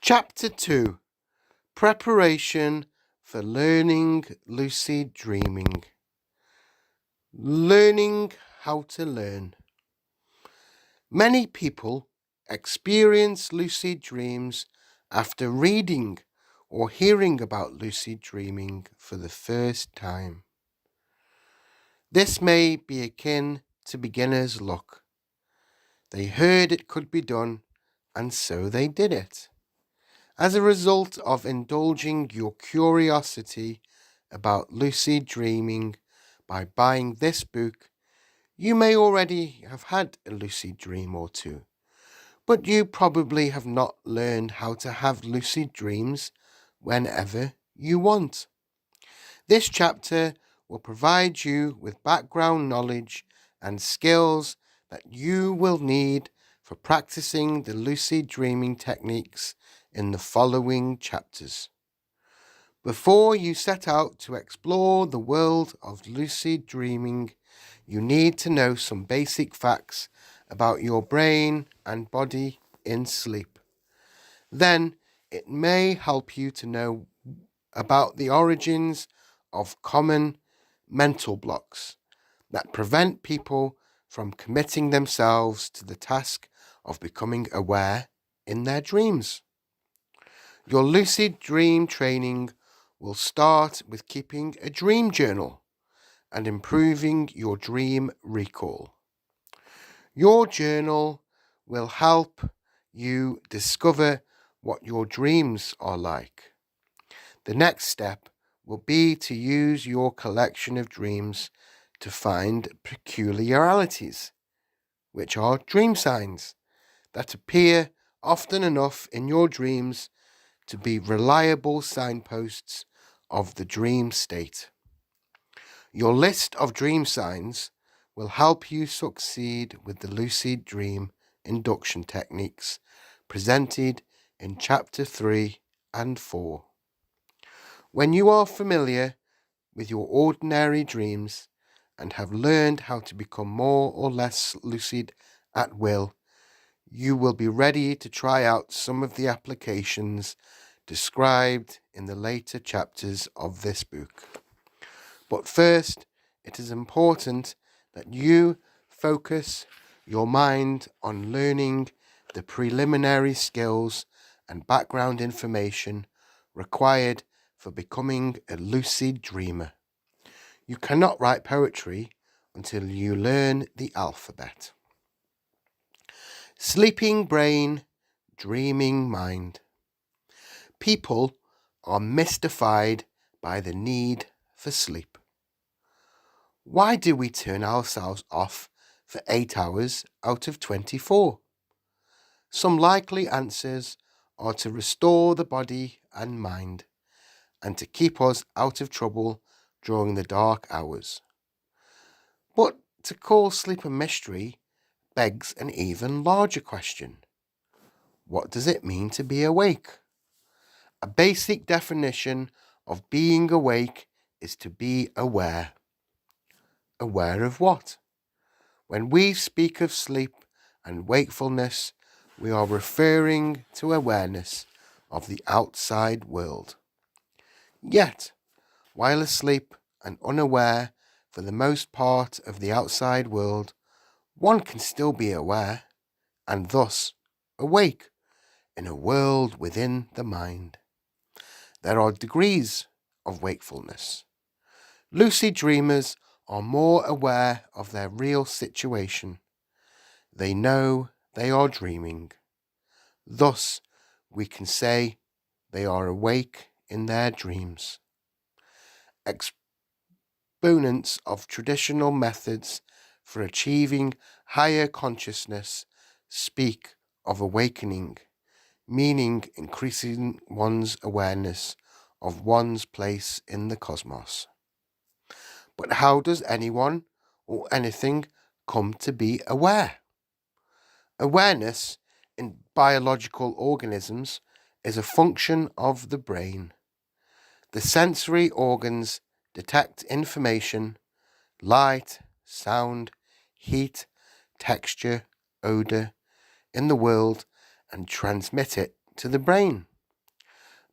Chapter 2: Preparation for Learning Lucid Dreaming. Learning how to learn. Many people experience lucid dreams after reading or hearing about lucid dreaming for the first time. This may be akin to beginner's luck. They heard it could be done, and so they did it. As a result of indulging your curiosity about lucid dreaming by buying this book, you may already have had a lucid dream or two, but you probably have not learned how to have lucid dreams whenever you want. This chapter will provide you with background knowledge and skills that you will need for practicing the lucid dreaming techniques in the following chapters. Before you set out to explore the world of lucid dreaming, you need to know some basic facts about your brain and body in sleep. Then it may help you to know about the origins of common mental blocks that prevent people from committing themselves to the task of becoming aware in their dreams. Your lucid dream training will start with keeping a dream journal and improving your dream recall. Your journal will help you discover what your dreams are like. The next step will be to use your collection of dreams to find peculiarities, which are dream signs that appear often enough in your dreams to be reliable signposts of the dream state. Your list of dream signs will help you succeed with the lucid dream induction techniques presented in Chapter 3 and 4. When you are familiar with your ordinary dreams and have learned how to become more or less lucid at will, you will be ready to try out some of the applications described in the later chapters of this book. But first, it is important that you focus your mind on learning the preliminary skills and background information required for becoming a lucid dreamer. You cannot write poetry until you learn the alphabet. Sleeping brain, dreaming mind. People are mystified by the need for sleep. Why do we turn ourselves off for 8 hours out of 24? Some likely answers are to restore the body and mind, and to keep us out of trouble during the dark hours. But to call sleep a mystery begs an even larger question. What does it mean to be awake? A basic definition of being awake is to be aware. Aware of what? When we speak of sleep and wakefulness, we are referring to awareness of the outside world. Yet, while asleep and unaware for the most part of the outside world, one can still be aware, and thus awake, in a world within the mind. There are degrees of wakefulness. Lucid dreamers are more aware of their real situation. They know they are dreaming. Thus, we can say they are awake in their dreams. Exponents of traditional methods for achieving higher consciousness speak of awakening, meaning increasing one's awareness of one's place in the cosmos. But how does anyone or anything come to be aware? Awareness in biological organisms is a function of the brain. The sensory organs detect information, light, sound, heat, texture, odor in the world and transmit it to the brain.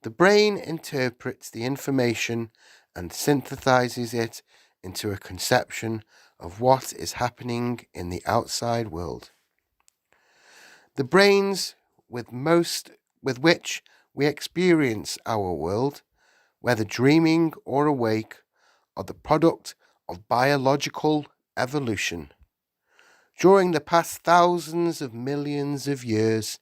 The brain interprets the information and synthesizes it into a conception of what is happening in the outside world. The brains with which we experience our world, whether dreaming or awake, are the product of biological evolution. During the past thousands of millions of years,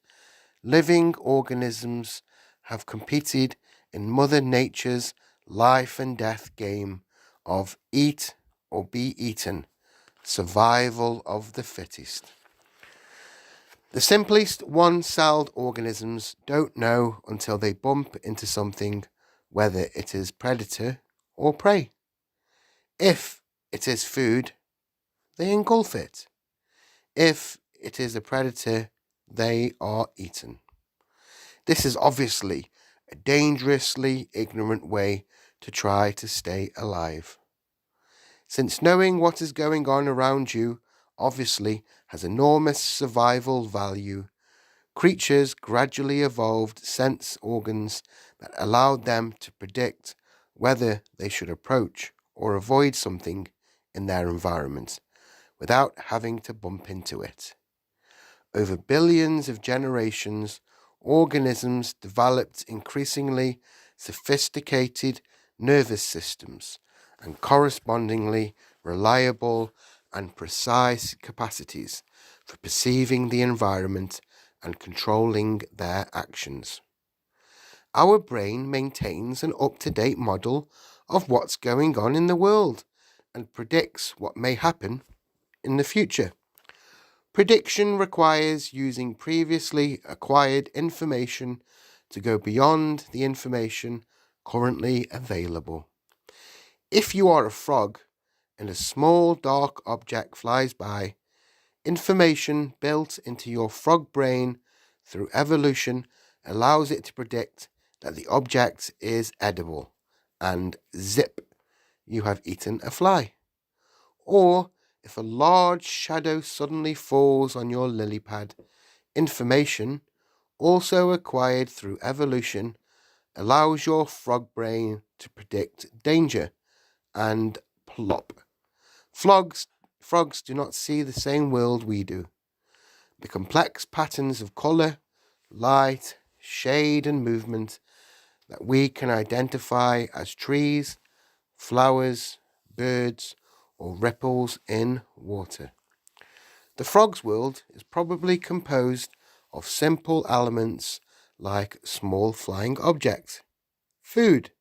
living organisms have competed in Mother Nature's life and death game of eat or be eaten, survival of the fittest. The simplest one-celled organisms don't know until they bump into something, whether it is predator or prey. If it is food, they engulf it. If it is a predator, they are eaten. This is obviously a dangerously ignorant way to try to stay alive. Since knowing what is going on around you obviously has enormous survival value, creatures gradually evolved sense organs that allowed them to predict whether they should approach or avoid something in their environment without having to bump into it. Over billions of generations, organisms developed increasingly sophisticated nervous systems and correspondingly reliable and precise capacities for perceiving the environment and controlling their actions. Our brain maintains an up-to-date model of what's going on in the world and predicts what may happen in the future. Prediction requires using previously acquired information to go beyond the information currently available. If you are a frog and a small dark object flies by, information built into your frog brain through evolution allows it to predict that the object is edible, and zip, you have eaten a fly. Or if a large shadow suddenly falls on your lily pad, information, also acquired through evolution, allows your frog brain to predict danger, and plop. Frogs do not see the same world we do. The complex patterns of colour, light, shade and movement that we can identify as trees, flowers, birds, or ripples in water. The frog's world is probably composed of simple elements like small flying object, food,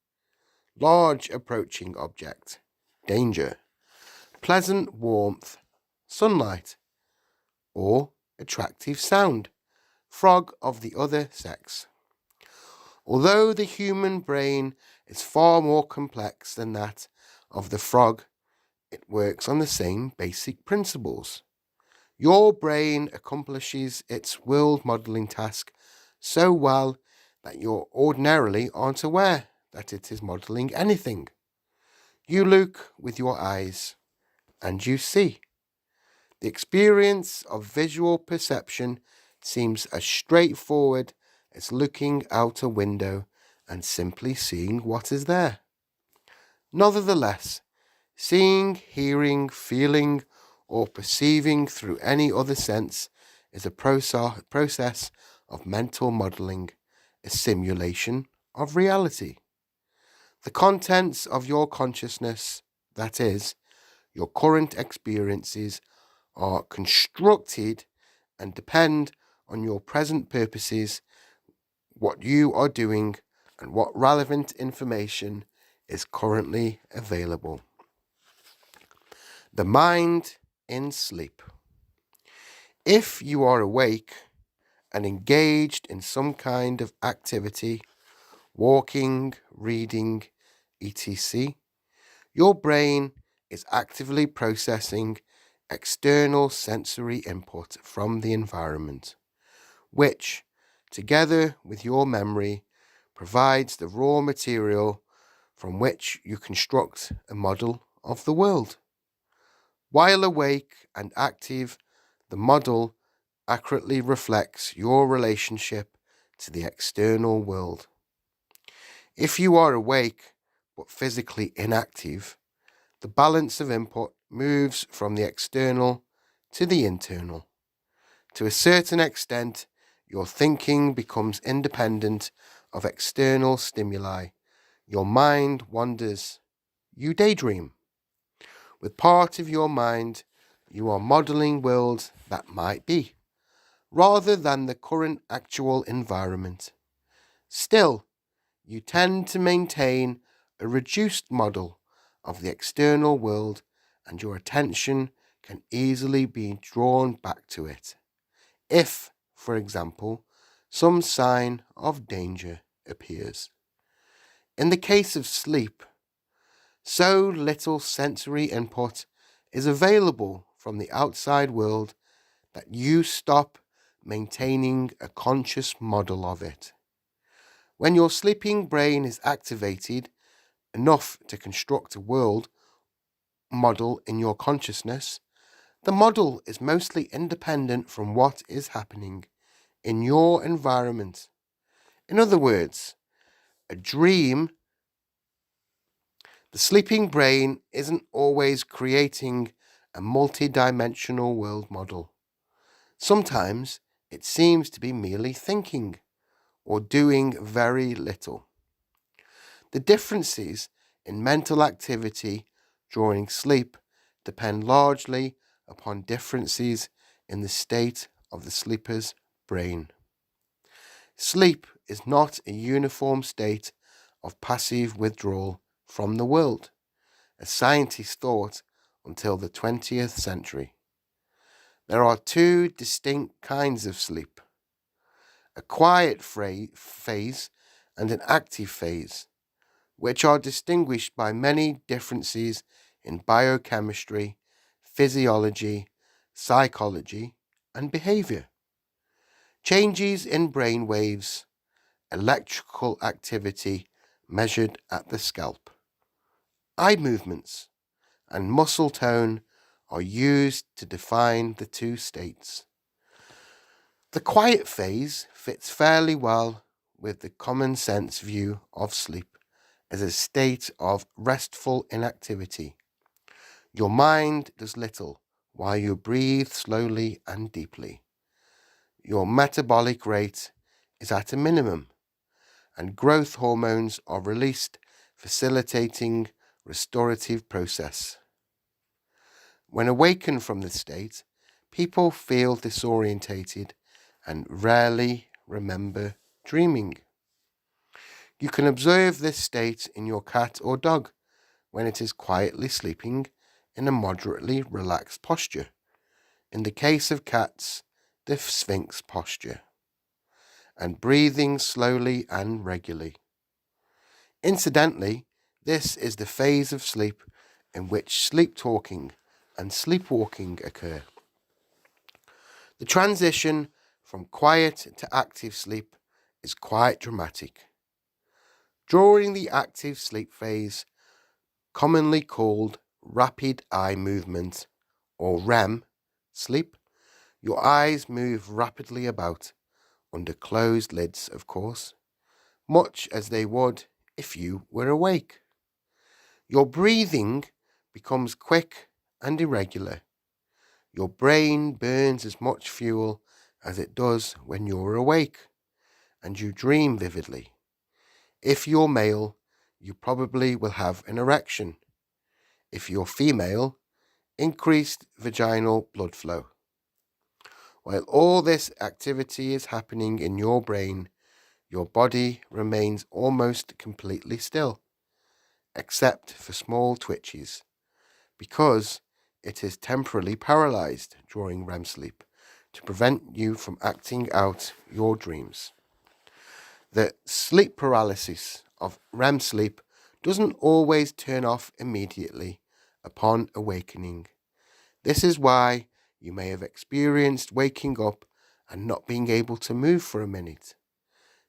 large approaching object, danger, pleasant warmth, sunlight, or attractive sound, frog of the other sex. Although the human brain is far more complex than that of the frog, it works on the same basic principles. Your brain accomplishes its world modelling task so well that you ordinarily aren't aware that it is modelling anything. You look with your eyes and you see. The experience of visual perception seems as straightforward as looking out a window and simply seeing what is there. Nevertheless, seeing, hearing, feeling, or perceiving through any other sense is a process of mental modelling, a simulation of reality. The contents of your consciousness, that is, your current experiences, are constructed and depend on your present purposes, what you are doing, and what relevant information is currently available. The mind in sleep. If you are awake and engaged in some kind of activity, walking, reading, etc., your brain is actively processing external sensory input from the environment, which, together with your memory, provides the raw material from which you construct a model of the world. While awake and active, the model accurately reflects your relationship to the external world. If you are awake but physically inactive, the balance of input moves from the external to the internal. To a certain extent, your thinking becomes independent of external stimuli. Your mind wanders. You daydream. With part of your mind, you are modelling worlds that might be, rather than the current actual environment. Still, you tend to maintain a reduced model of the external world, and your attention can easily be drawn back to it. If, for example, some sign of danger appears. In the case of sleep, so little sensory input is available from the outside world that you stop maintaining a conscious model of it. When your sleeping brain is activated enough to construct a world model in your consciousness, the model is mostly independent from what is happening in your environment. In other words, a dream, the sleeping brain isn't always creating a multi-dimensional world model. Sometimes it seems to be merely thinking or doing very little. The differences in mental activity during sleep depend largely upon differences in the state of the sleeper's brain. Sleep is not a uniform state of passive withdrawal from the world, as scientists thought until the 20th century. There are two distinct kinds of sleep: a quiet phase and an active phase, which are distinguished by many differences in biochemistry, physiology, psychology, and behavior. Changes in brain waves, electrical activity measured at the scalp, eye movements, and muscle tone are used to define the two states. The quiet phase fits fairly well with the common sense view of sleep as a state of restful inactivity. Your mind does little while you breathe slowly and deeply. Your metabolic rate is at a minimum, and growth hormones are released, facilitating restorative process. When awakened from this state, people feel disorientated and rarely remember dreaming. You can observe this state in your cat or dog when it is quietly sleeping in a moderately relaxed posture. In the case of cats, the Sphinx posture, and breathing slowly and regularly. Incidentally, this is the phase of sleep in which sleep talking and sleepwalking occur. The transition from quiet to active sleep is quite dramatic. During the active sleep phase, commonly called rapid eye movement or REM sleep, your eyes move rapidly about, under closed lids, of course, much as they would if you were awake. Your breathing becomes quick and irregular. Your brain burns as much fuel as it does when you're awake, and you dream vividly. If you're male, you probably will have an erection. If you're female, increased vaginal blood flow. While all this activity is happening in your brain, your body remains almost completely still, except for small twitches, because it is temporarily paralyzed during REM sleep to prevent you from acting out your dreams. The sleep paralysis of REM sleep doesn't always turn off immediately upon awakening. This is why you may have experienced waking up and not being able to move for a minute.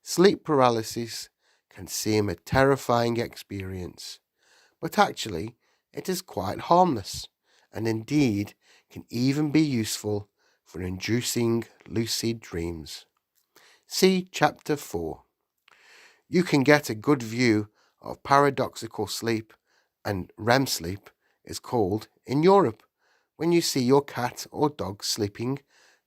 Sleep paralysis can seem a terrifying experience, but actually it is quite harmless, and indeed can even be useful for inducing lucid dreams. See Chapter 4. You can get a good view of paradoxical sleep, and REM sleep is called in Europe when you see your cat or dog sleeping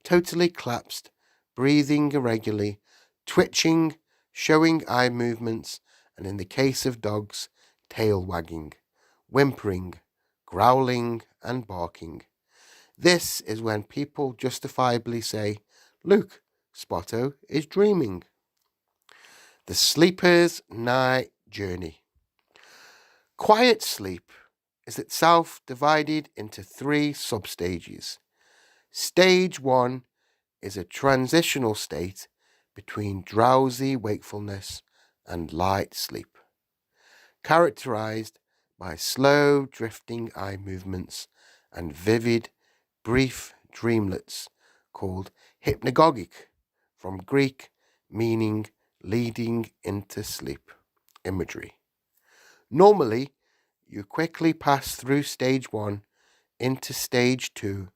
totally collapsed, breathing irregularly, twitching, showing eye movements, and in the case of dogs, tail wagging, whimpering, growling, and barking. This is when people justifiably say, "Look, Spotto is dreaming." The sleeper's night journey. Quiet sleep is itself divided into 3 substages. Stage 1 is a transitional state between drowsy wakefulness and light sleep, characterized by slow drifting eye movements and vivid, brief dreamlets called hypnagogic, from Greek meaning leading into sleep imagery. Normally, you quickly pass through stage 1 into stage 2,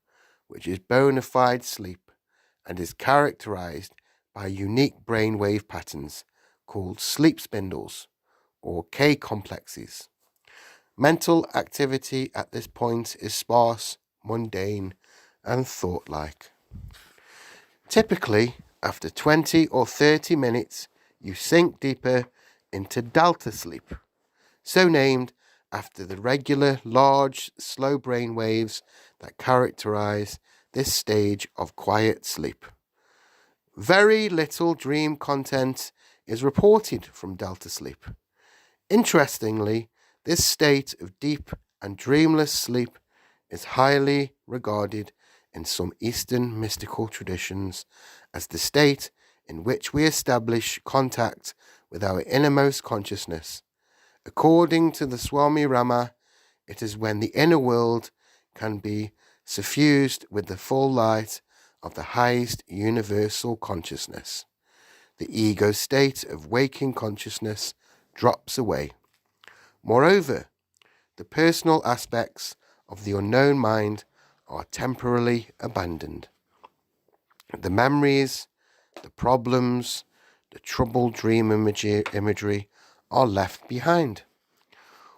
which is bona fide sleep and is characterized by unique brainwave patterns called sleep spindles or K complexes. Mental activity at this point is sparse, mundane, and thought-like. Typically, after 20 or 30 minutes, you sink deeper into delta sleep, so named after the regular, large, slow brain waves that characterize this stage of quiet sleep. Very little dream content is reported from delta sleep. Interestingly, this state of deep and dreamless sleep is highly regarded in some Eastern mystical traditions as the state in which we establish contact with our innermost consciousness. According to the Swami Rama, it is when the inner world can be suffused with the full light of the highest universal consciousness. The ego state of waking consciousness drops away. Moreover, the personal aspects of the unknown mind are temporarily abandoned. The memories, the problems, the troubled dream imagery are left behind.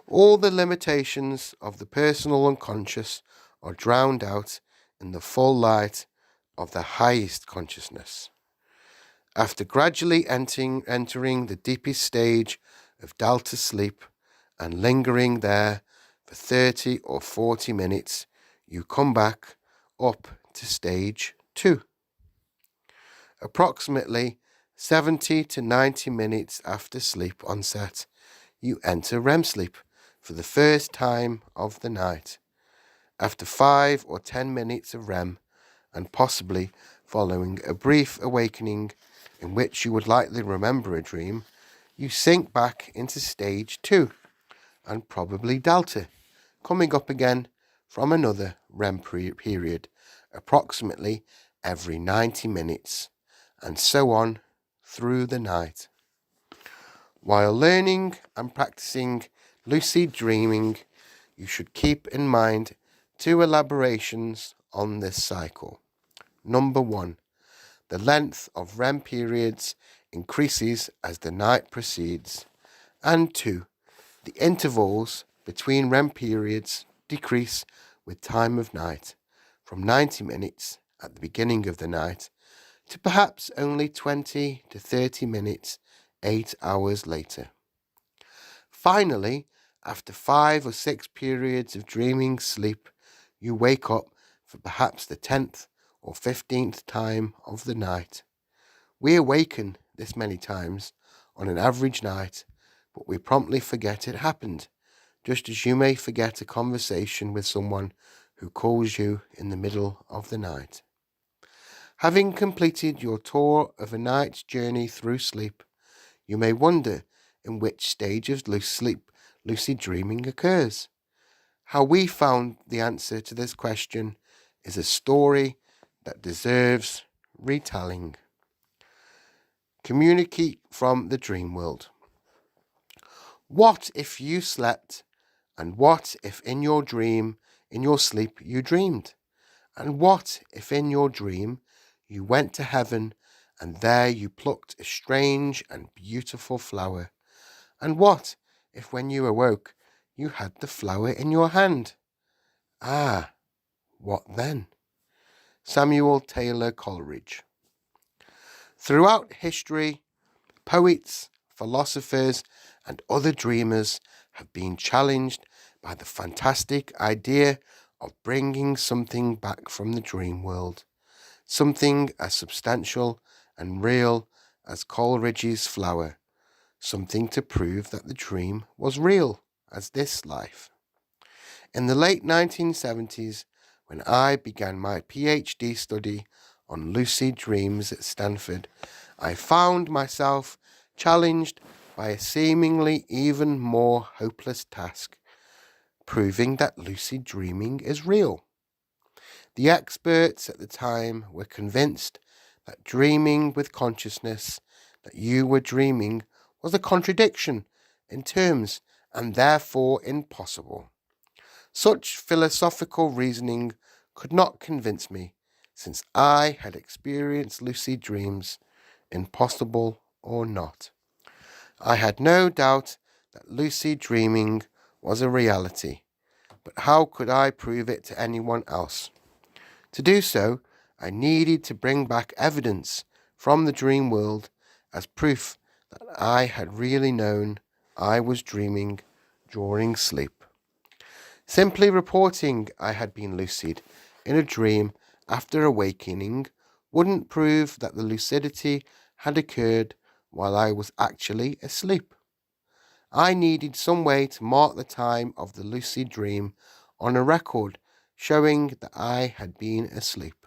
All the limitations of the personal unconscious are drowned out in the full light of the highest consciousness. After gradually entering the deepest stage of delta sleep and lingering there for 30 or 40 minutes, you come back up to stage 2. Approximately 70 to 90 minutes after sleep onset, you enter REM sleep for the first time of the night. After 5 or 10 minutes of REM, and possibly following a brief awakening in which you would likely remember a dream, you sink back into stage 2 and probably delta, coming up again from another REM period, approximately every 90 minutes, and so on through the night. While learning and practicing lucid dreaming, you should keep in mind 2 elaborations on this cycle. Number 1, the length of REM periods increases as the night proceeds. And 2, the intervals between REM periods decrease with time of night, from 90 minutes at the beginning of the night to perhaps only 20 to 30 minutes 8 hours later. Finally, after 5 or 6 periods of dreaming sleep, you wake up for perhaps the 10th or 15th time of the night. We awaken this many times on an average night, but we promptly forget it happened, just as you may forget a conversation with someone who calls you in the middle of the night. Having completed your tour of a night's journey through sleep, you may wonder in which stage of lucid dreaming occurs. How we found the answer to this question is a story that deserves retelling. Communicate from the dream world. What if you slept, and what if in your sleep you dreamed? And what if in your dream you went to heaven and there you plucked a strange and beautiful flower. And what if when you awoke you had the flower in your hand? Ah, what then? Samuel Taylor Coleridge. Throughout history, poets, philosophers, and other dreamers have been challenged by the fantastic idea of bringing something back from the dream world, something as substantial and real as Coleridge's flower, something to prove that the dream was real as this life. In the late 1970s, when I began my PhD study on lucid dreams at Stanford, I found myself challenged by a seemingly even more hopeless task, proving that lucid dreaming is real. The experts at the time were convinced that dreaming with consciousness, that you were dreaming, was a contradiction in terms and therefore impossible. Such philosophical reasoning could not convince me, since I had experienced lucid dreams, impossible or not. I had no doubt that lucid dreaming was a reality, but how could I prove it to anyone else? To do so, I needed to bring back evidence from the dream world as proof that I had really known I was dreaming during sleep. Simply reporting I had been lucid in a dream after awakening wouldn't prove that the lucidity had occurred while I was actually asleep. I needed some way to mark the time of the lucid dream on a record showing that I had been asleep.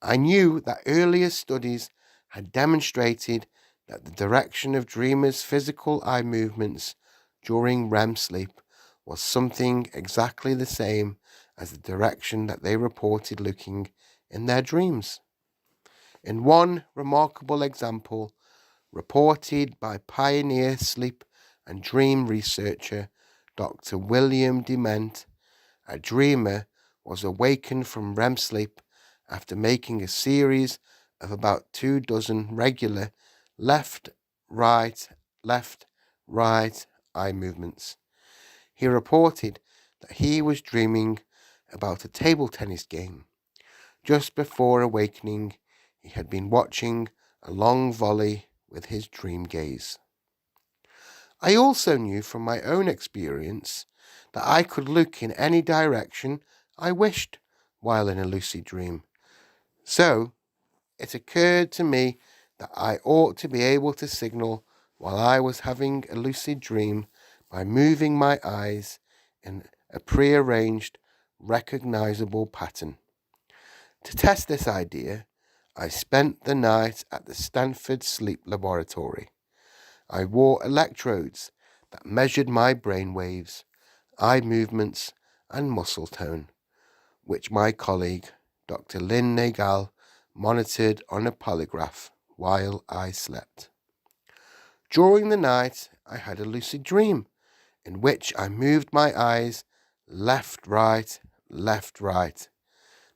I knew that earlier studies had demonstrated that the direction of dreamers' physical eye movements during REM sleep was something exactly the same as the direction that they reported looking in their dreams. In one remarkable example, reported by pioneer sleep and dream researcher Dr. William Dement, a dreamer was awakened from REM sleep after making a series of about 24 regular left, right eye movements. He reported that he was dreaming about a table tennis game. Just before awakening, he had been watching a long volley with his dream gaze. I also knew from my own experience that I could look in any direction I wished while in a lucid dream. So it occurred to me that I ought to be able to signal while I was having a lucid dream by moving my eyes in a prearranged, recognizable pattern. To test this idea, I spent the night at the Stanford Sleep Laboratory. I wore electrodes that measured my brain waves, eye movements, and muscle tone, which my colleague, Dr. Lynn Nagel, monitored on a polygraph while I slept. During the night, I had a lucid dream in which I moved my eyes left, right.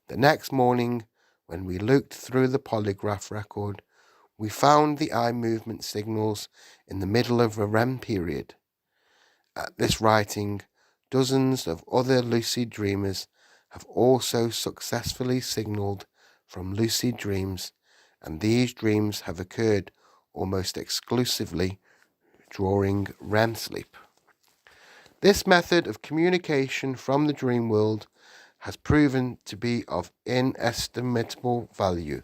The next morning, when we looked through the polygraph record, we found the eye movement signals in the middle of a REM period. At this writing, dozens of other lucid dreamers have also successfully signaled from lucid dreams, and these dreams have occurred almost exclusively during REM sleep. This method of communication from the dream world has proven to be of inestimable value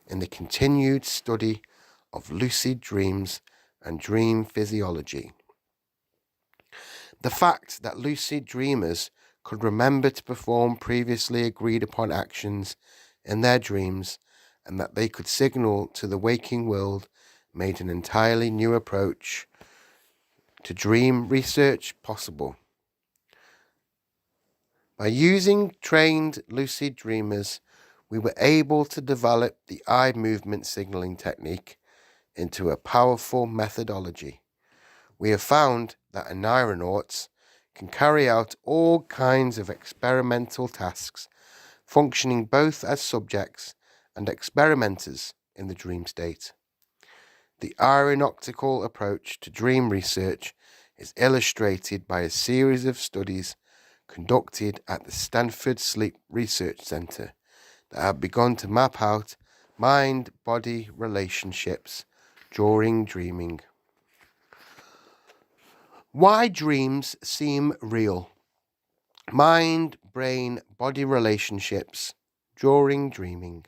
in the continued study of lucid dreams and dream physiology. The fact that lucid dreamers could remember to perform previously agreed upon actions in their dreams and that they could signal to the waking world made an entirely new approach to dream research possible. By using trained lucid dreamers, we were able to develop the eye movement signaling technique into a powerful methodology. We have found that neuronauts can carry out all kinds of experimental tasks, functioning both as subjects and experimenters in the dream state. The aeronautical approach to dream research is illustrated by a series of studies conducted at the Stanford Sleep Research Center that have begun to map out mind-body relationships during dreaming. Why dreams seem real. Mind-brain-body relationships during dreaming.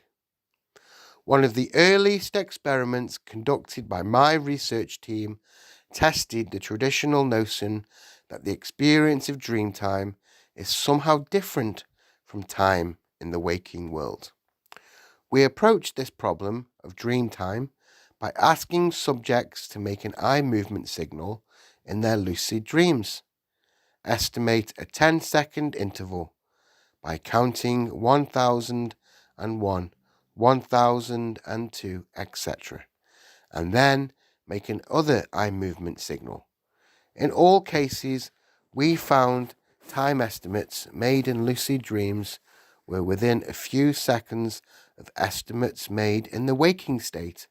One of the earliest experiments conducted by my research team tested the traditional notion that the experience of dream time is somehow different from time in the waking world. We approached this problem of dream time by asking subjects to make an eye movement signal in their lucid dreams. Estimate a 10-second interval by counting 1001, 1002, etc., and then make another eye movement signal. In all cases, we found time estimates made in lucid dreams were within a few seconds of estimates made in the waking state,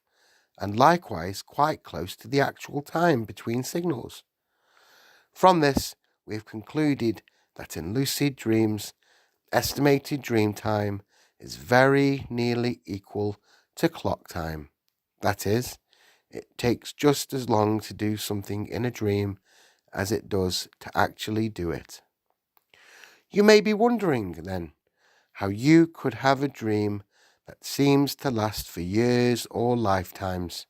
and likewise quite close to the actual time between signals. From this, we have concluded that in lucid dreams, estimated dream time is very nearly equal to clock time. That is, it takes just as long to do something in a dream as it does to actually do it. You may be wondering, then, how you could have a dream that seems to last for years or lifetimes.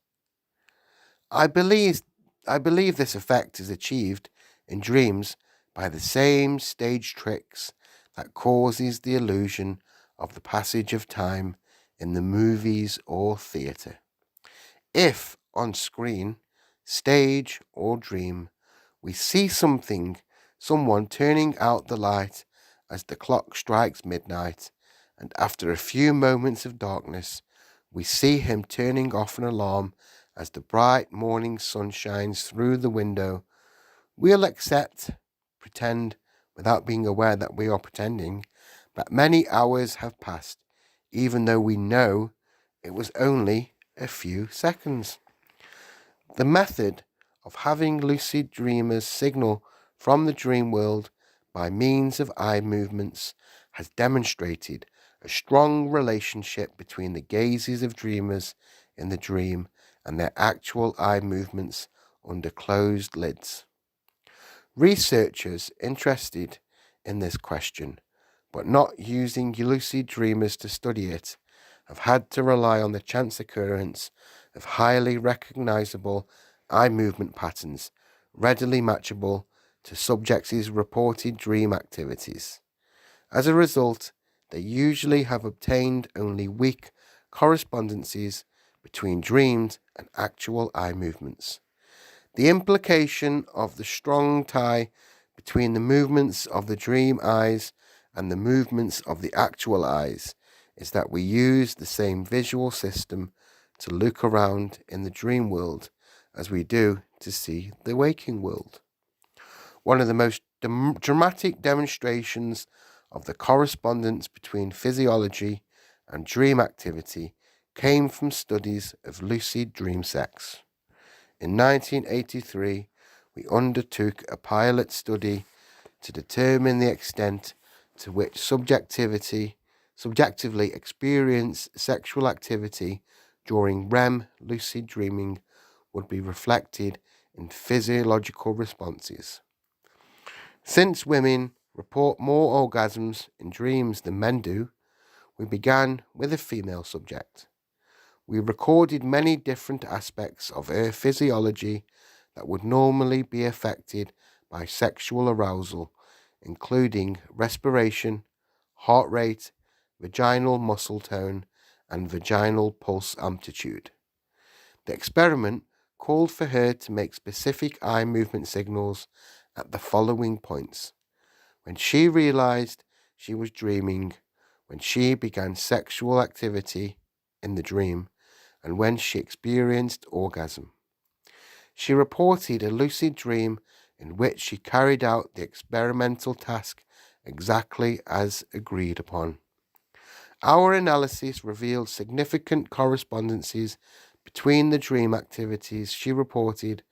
I believe this effect is achieved in dreams by the same stage tricks that causes the illusion of the passage of time in the movies or theatre. If on screen, stage or dream, we see someone turning out the light as the clock strikes midnight, and after a few moments of darkness, we see him turning off an alarm as the bright morning sun shines through the window, we'll pretend, without being aware that we are pretending, that many hours have passed, even though we know it was only a few seconds. The method of having lucid dreamers signal from the dream world by means of eye movements has demonstrated a strong relationship between the gazes of dreamers in the dream and their actual eye movements under closed lids. Researchers interested in this question, but not using lucid dreamers to study it, have had to rely on the chance occurrence of highly recognizable eye movement patterns readily matchable to subjects' reported dream activities. As a result, they usually have obtained only weak correspondences between dreamed and actual eye movements. The implication of the strong tie between the movements of the dream eyes and the movements of the actual eyes is that we use the same visual system to look around in the dream world as we do to see the waking world. One of the most dramatic demonstrations of the correspondence between physiology and dream activity came from studies of lucid dream sex. In 1983, we undertook a pilot study to determine the extent to which subjectively experienced sexual activity during REM lucid dreaming would be reflected in physiological responses. Since women report more orgasms in dreams than men do, we began with a female subject. We recorded many different aspects of her physiology that would normally be affected by sexual arousal, including respiration, heart rate, vaginal muscle tone, and vaginal pulse amplitude. The experiment called for her to make specific eye movement signals at the following points: when she realized she was dreaming, when she began sexual activity in the dream, and when she experienced orgasm. She reported a lucid dream in which she carried out the experimental task exactly as agreed upon. Our analysis revealed significant correspondences between the dream activities she reported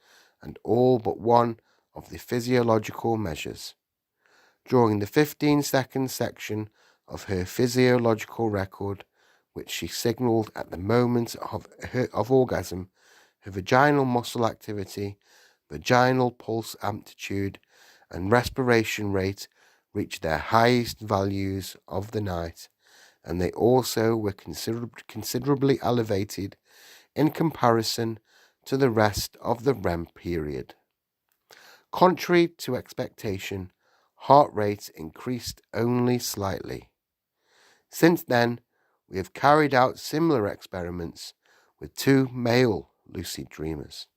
and all but one of the physiological measures. During the 15-second section of her physiological record, which she signalled at the moment of orgasm, her vaginal muscle activity, vaginal pulse amplitude, and respiration rate reached their highest values of the night, and they also were considerably elevated in comparison to the rest of the REM period. Contrary to expectation, heart rate increased only slightly. Since then, we have carried out similar experiments with 2 male lucid dreamers.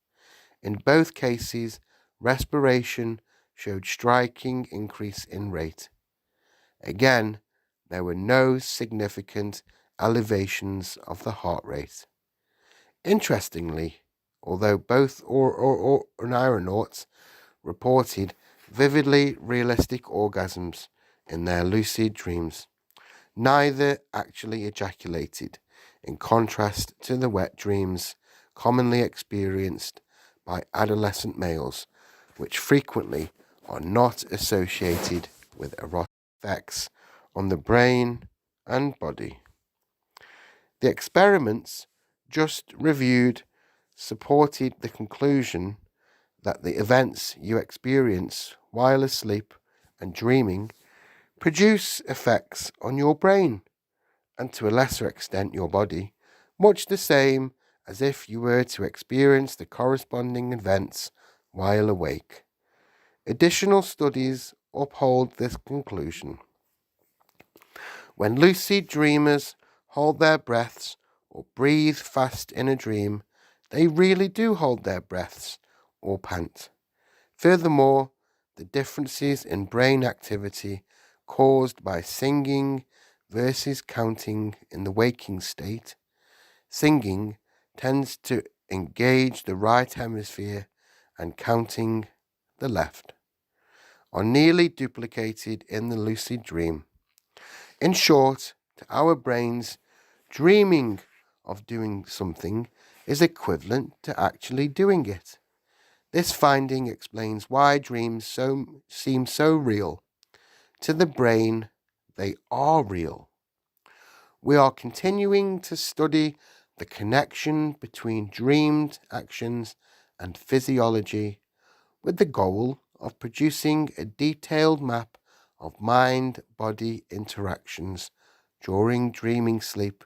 In both cases, respiration showed striking increase in rate. Again, there were no significant elevations of the heart rate. Interestingly, although both aeronauts reported vividly realistic orgasms in their lucid dreams, neither actually ejaculated, in contrast to the wet dreams commonly experienced by adolescent males, which frequently are not associated with erotic effects on the brain and body. The experiments just reviewed supported the conclusion that the events you experience while asleep and dreaming produce effects on your brain, and to a lesser extent your body, much the same as if you were to experience the corresponding events while awake. Additional studies uphold this conclusion. When lucid dreamers hold their breaths or breathe fast in a dream, they really do hold their breaths or pant. Furthermore, the differences in brain activity caused by singing versus counting in the waking state. Singing tends to engage the right hemisphere and counting the left, are nearly duplicated in the lucid dream. In short, to our brains, dreaming of doing something is equivalent to actually doing it. This finding explains why dreams seem so real. To the brain, they are real. We are continuing to study the connection between dreamed actions and physiology, with the goal of producing a detailed map of mind-body interactions during dreaming sleep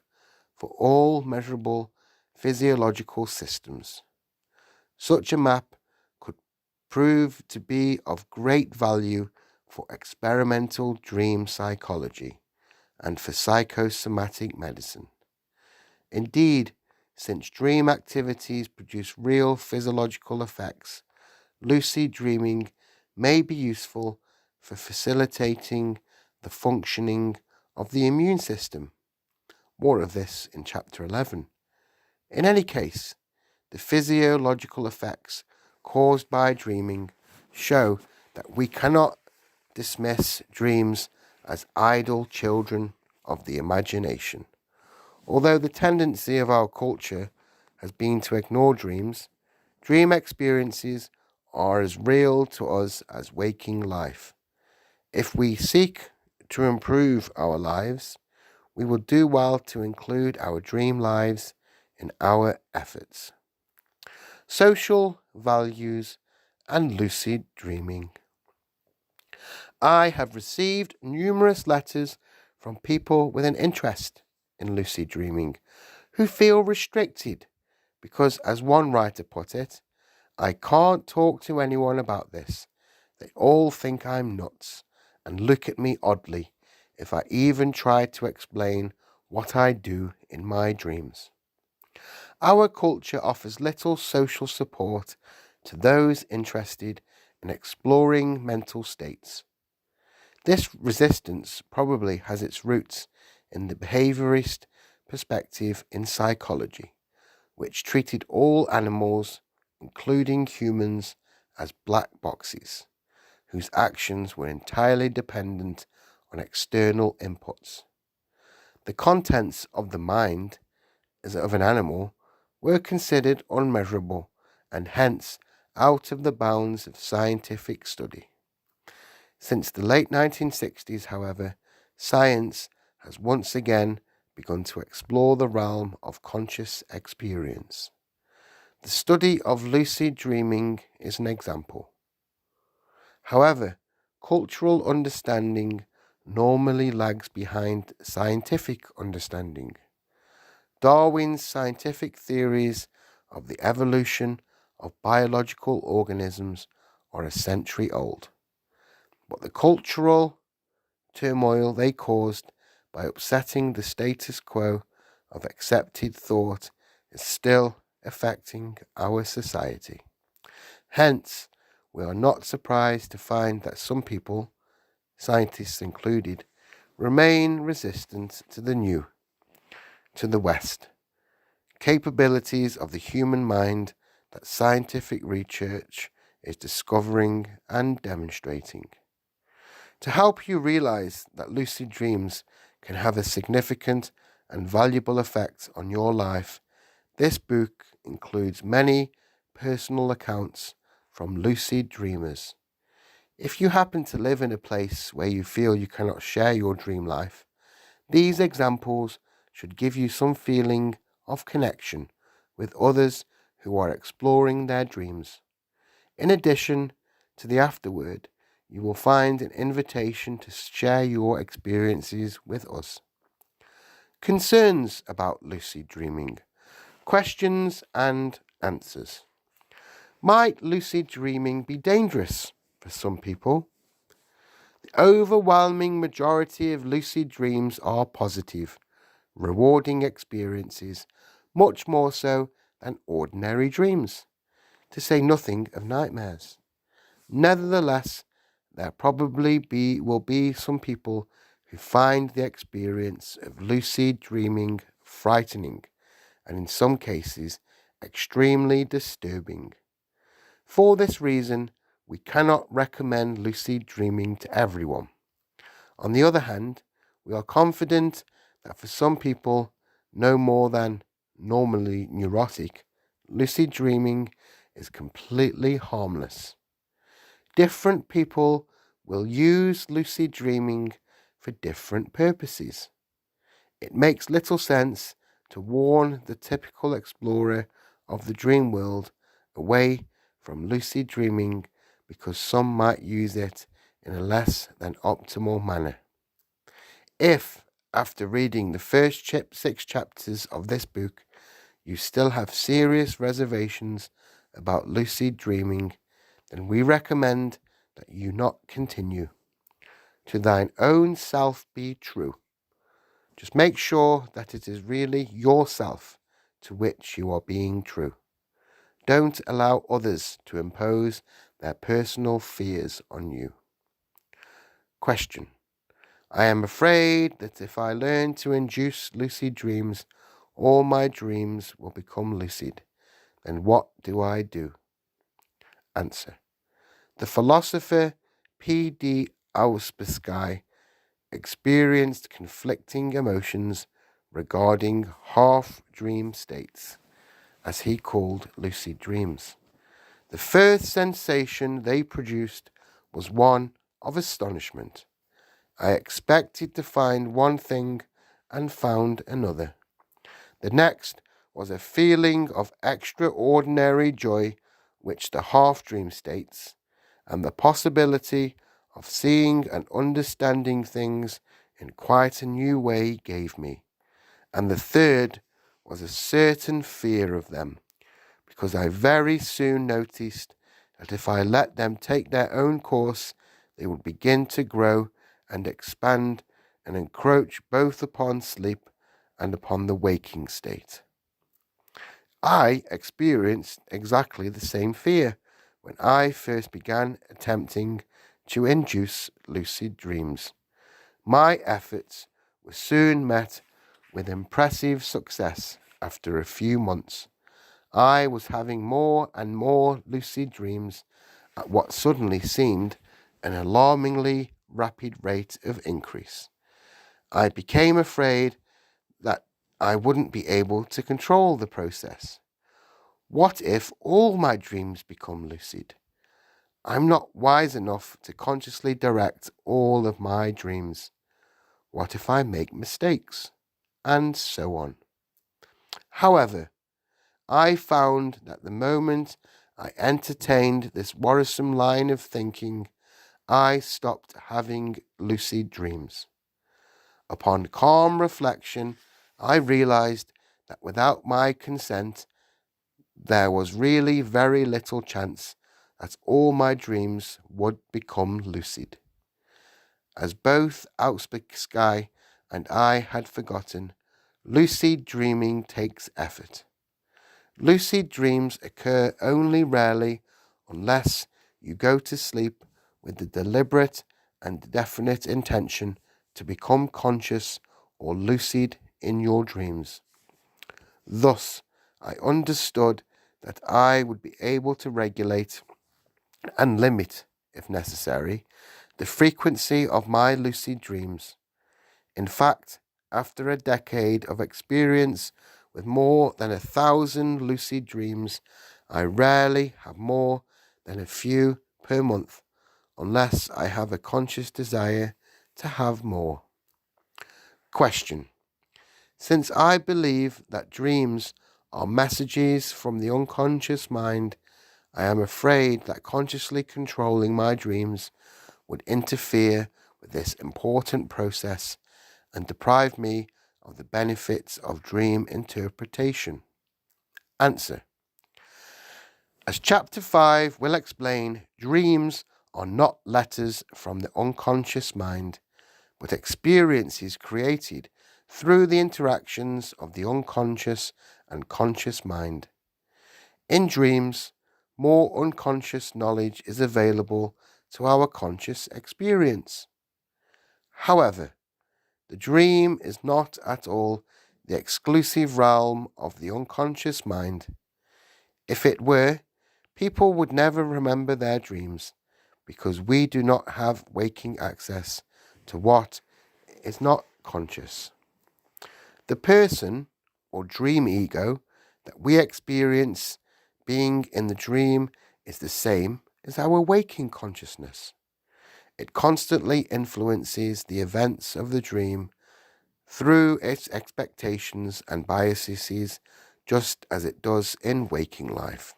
for all measurable physiological systems. Such a map could prove to be of great value for experimental dream psychology and for psychosomatic medicine. Indeed, since dream activities produce real physiological effects, lucid dreaming may be useful for facilitating the functioning of the immune system. More of this in Chapter 11. In any case, the physiological effects caused by dreaming show that we cannot dismiss dreams as idle children of the imagination. Although the tendency of our culture has been to ignore dreams, dream experiences are as real to us as waking life. If we seek to improve our lives, we will do well to include our dream lives in our efforts. Social values and lucid dreaming. I have received numerous letters from people with an interest in lucid dreaming who feel restricted because, as one writer put it, I can't talk to anyone about this. They all think I'm nuts and look at me oddly if I even try to explain what I do in my dreams. Our culture offers little social support to those interested in exploring mental states. This resistance probably has its roots in the behaviorist perspective in psychology, which treated all animals, including humans, as black boxes, whose actions were entirely dependent on external inputs. The contents of the mind, as of an animal, were considered unmeasurable and hence out of the bounds of scientific study. Since the late 1960s, however, science has once again begun to explore the realm of conscious experience. The study of lucid dreaming is an example. However, cultural understanding normally lags behind scientific understanding. Darwin's scientific theories of the evolution of biological organisms are a century old, but the cultural turmoil they caused by upsetting the status quo of accepted thought is still affecting our society. Hence, we are not surprised to find that some people, scientists included, remain resistant to the new, to the West, capabilities of the human mind that scientific research is discovering and demonstrating. To help you realize that lucid dreams can have a significant and valuable effect on your life, this book includes many personal accounts from lucid dreamers. If you happen to live in a place where you feel you cannot share your dream life, these examples should give you some feeling of connection with others who are exploring their dreams. In addition to the afterword, you will find an invitation to share your experiences with us. Concerns about lucid dreaming, questions and answers. Might lucid dreaming be dangerous for some people? The overwhelming majority of lucid dreams are positive, rewarding experiences, much more so than ordinary dreams, to say nothing of nightmares. Nevertheless, there probably will be some people who find the experience of lucid dreaming frightening and in some cases extremely disturbing. For this reason, we cannot recommend lucid dreaming to everyone. On the other hand, we are confident that for some people, no more than normally neurotic, lucid dreaming is completely harmless. Different people will use lucid dreaming for different purposes. It makes little sense to warn the typical explorer of the dream world away from lucid dreaming because some might use it in a less than optimal manner. If, after reading the first 6 chapters of this book, you still have serious reservations about lucid dreaming, then we recommend that you not continue. To thine own self be true. Just make sure that it is really yourself to which you are being true. Don't allow others to impose their personal fears on you. Question. I am afraid that if I learn to induce lucid dreams, all my dreams will become lucid. Then what do I do? Answer. The philosopher P.D. Auspsky experienced conflicting emotions regarding half-dream states, as he called lucid dreams. The first sensation they produced was one of astonishment. I expected to find one thing and found another. The next was a feeling of extraordinary joy which the half-dream states and the possibility of seeing and understanding things in quite a new way gave me. And the third was a certain fear of them, because I very soon noticed that if I let them take their own course, they would begin to grow and expand and encroach both upon sleep and upon the waking state. I experienced exactly the same fear when I first began attempting to induce lucid dreams. My efforts were soon met with impressive success after a few months. I was having more and more lucid dreams at what suddenly seemed an alarmingly rapid rate of increase. I became afraid that I wouldn't be able to control the process? What if all my dreams become lucid? I'm not wise enough to consciously direct all of my dreams. What if I make mistakes? And so on. However, I found that the moment I entertained this worrisome line of thinking, I stopped having lucid dreams. Upon calm reflection, I realized that without my consent, there was really very little chance that all my dreams would become lucid. As both Outspeak Sky and I had forgotten, lucid dreaming takes effort. Lucid dreams occur only rarely unless you go to sleep with the deliberate and definite intention to become conscious or lucid in your dreams. Thus, I understood that I would be able to regulate and limit, if necessary, the frequency of my lucid dreams. In fact, after a decade of experience with more than 1,000 lucid dreams, I rarely have more than a few per month, unless I have a conscious desire to have more. Question. Since I believe that dreams are messages from the unconscious mind, I am afraid that consciously controlling my dreams would interfere with this important process and deprive me of the benefits of dream interpretation. Answer. As Chapter 5 will explain, dreams are not letters from the unconscious mind, but experiences created through the interactions of the unconscious and conscious mind. In dreams, more unconscious knowledge is available to our conscious experience. However, the dream is not at all the exclusive realm of the unconscious mind. If it were, people would never remember their dreams because we do not have waking access to what is not conscious. The person or dream ego that we experience being in the dream is the same as our waking consciousness. It constantly influences the events of the dream through its expectations and biases, just as it does in waking life.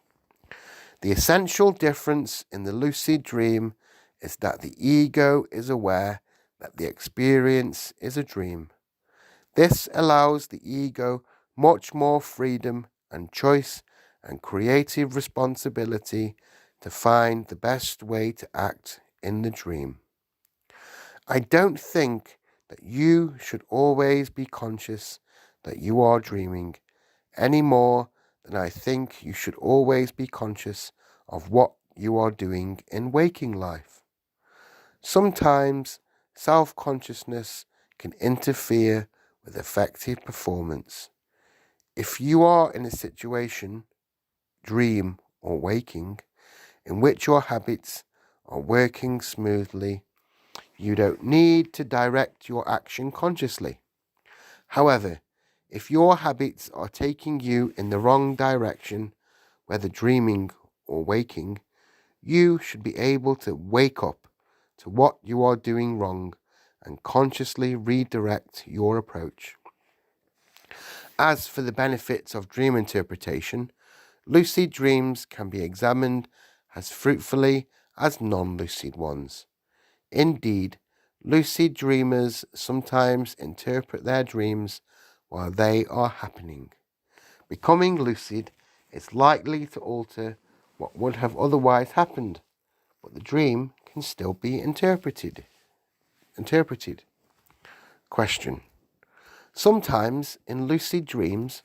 The essential difference in the lucid dream is that the ego is aware that the experience is a dream. This allows the ego much more freedom and choice and creative responsibility to find the best way to act in the dream. I don't think that you should always be conscious that you are dreaming any more than I think you should always be conscious of what you are doing in waking life. Sometimes self-consciousness can interfere with effective performance. If you are in a situation, dream or waking, in which your habits are working smoothly, you don't need to direct your action consciously. However, if your habits are taking you in the wrong direction, whether dreaming or waking, you should be able to wake up to what you are doing wrong and consciously redirect your approach. As for the benefits of dream interpretation, lucid dreams can be examined as fruitfully as non-lucid ones. Indeed, lucid dreamers sometimes interpret their dreams while they are happening. Becoming lucid is likely to alter what would have otherwise happened, but the dream can still be interpreted. Question. Sometimes in lucid dreams,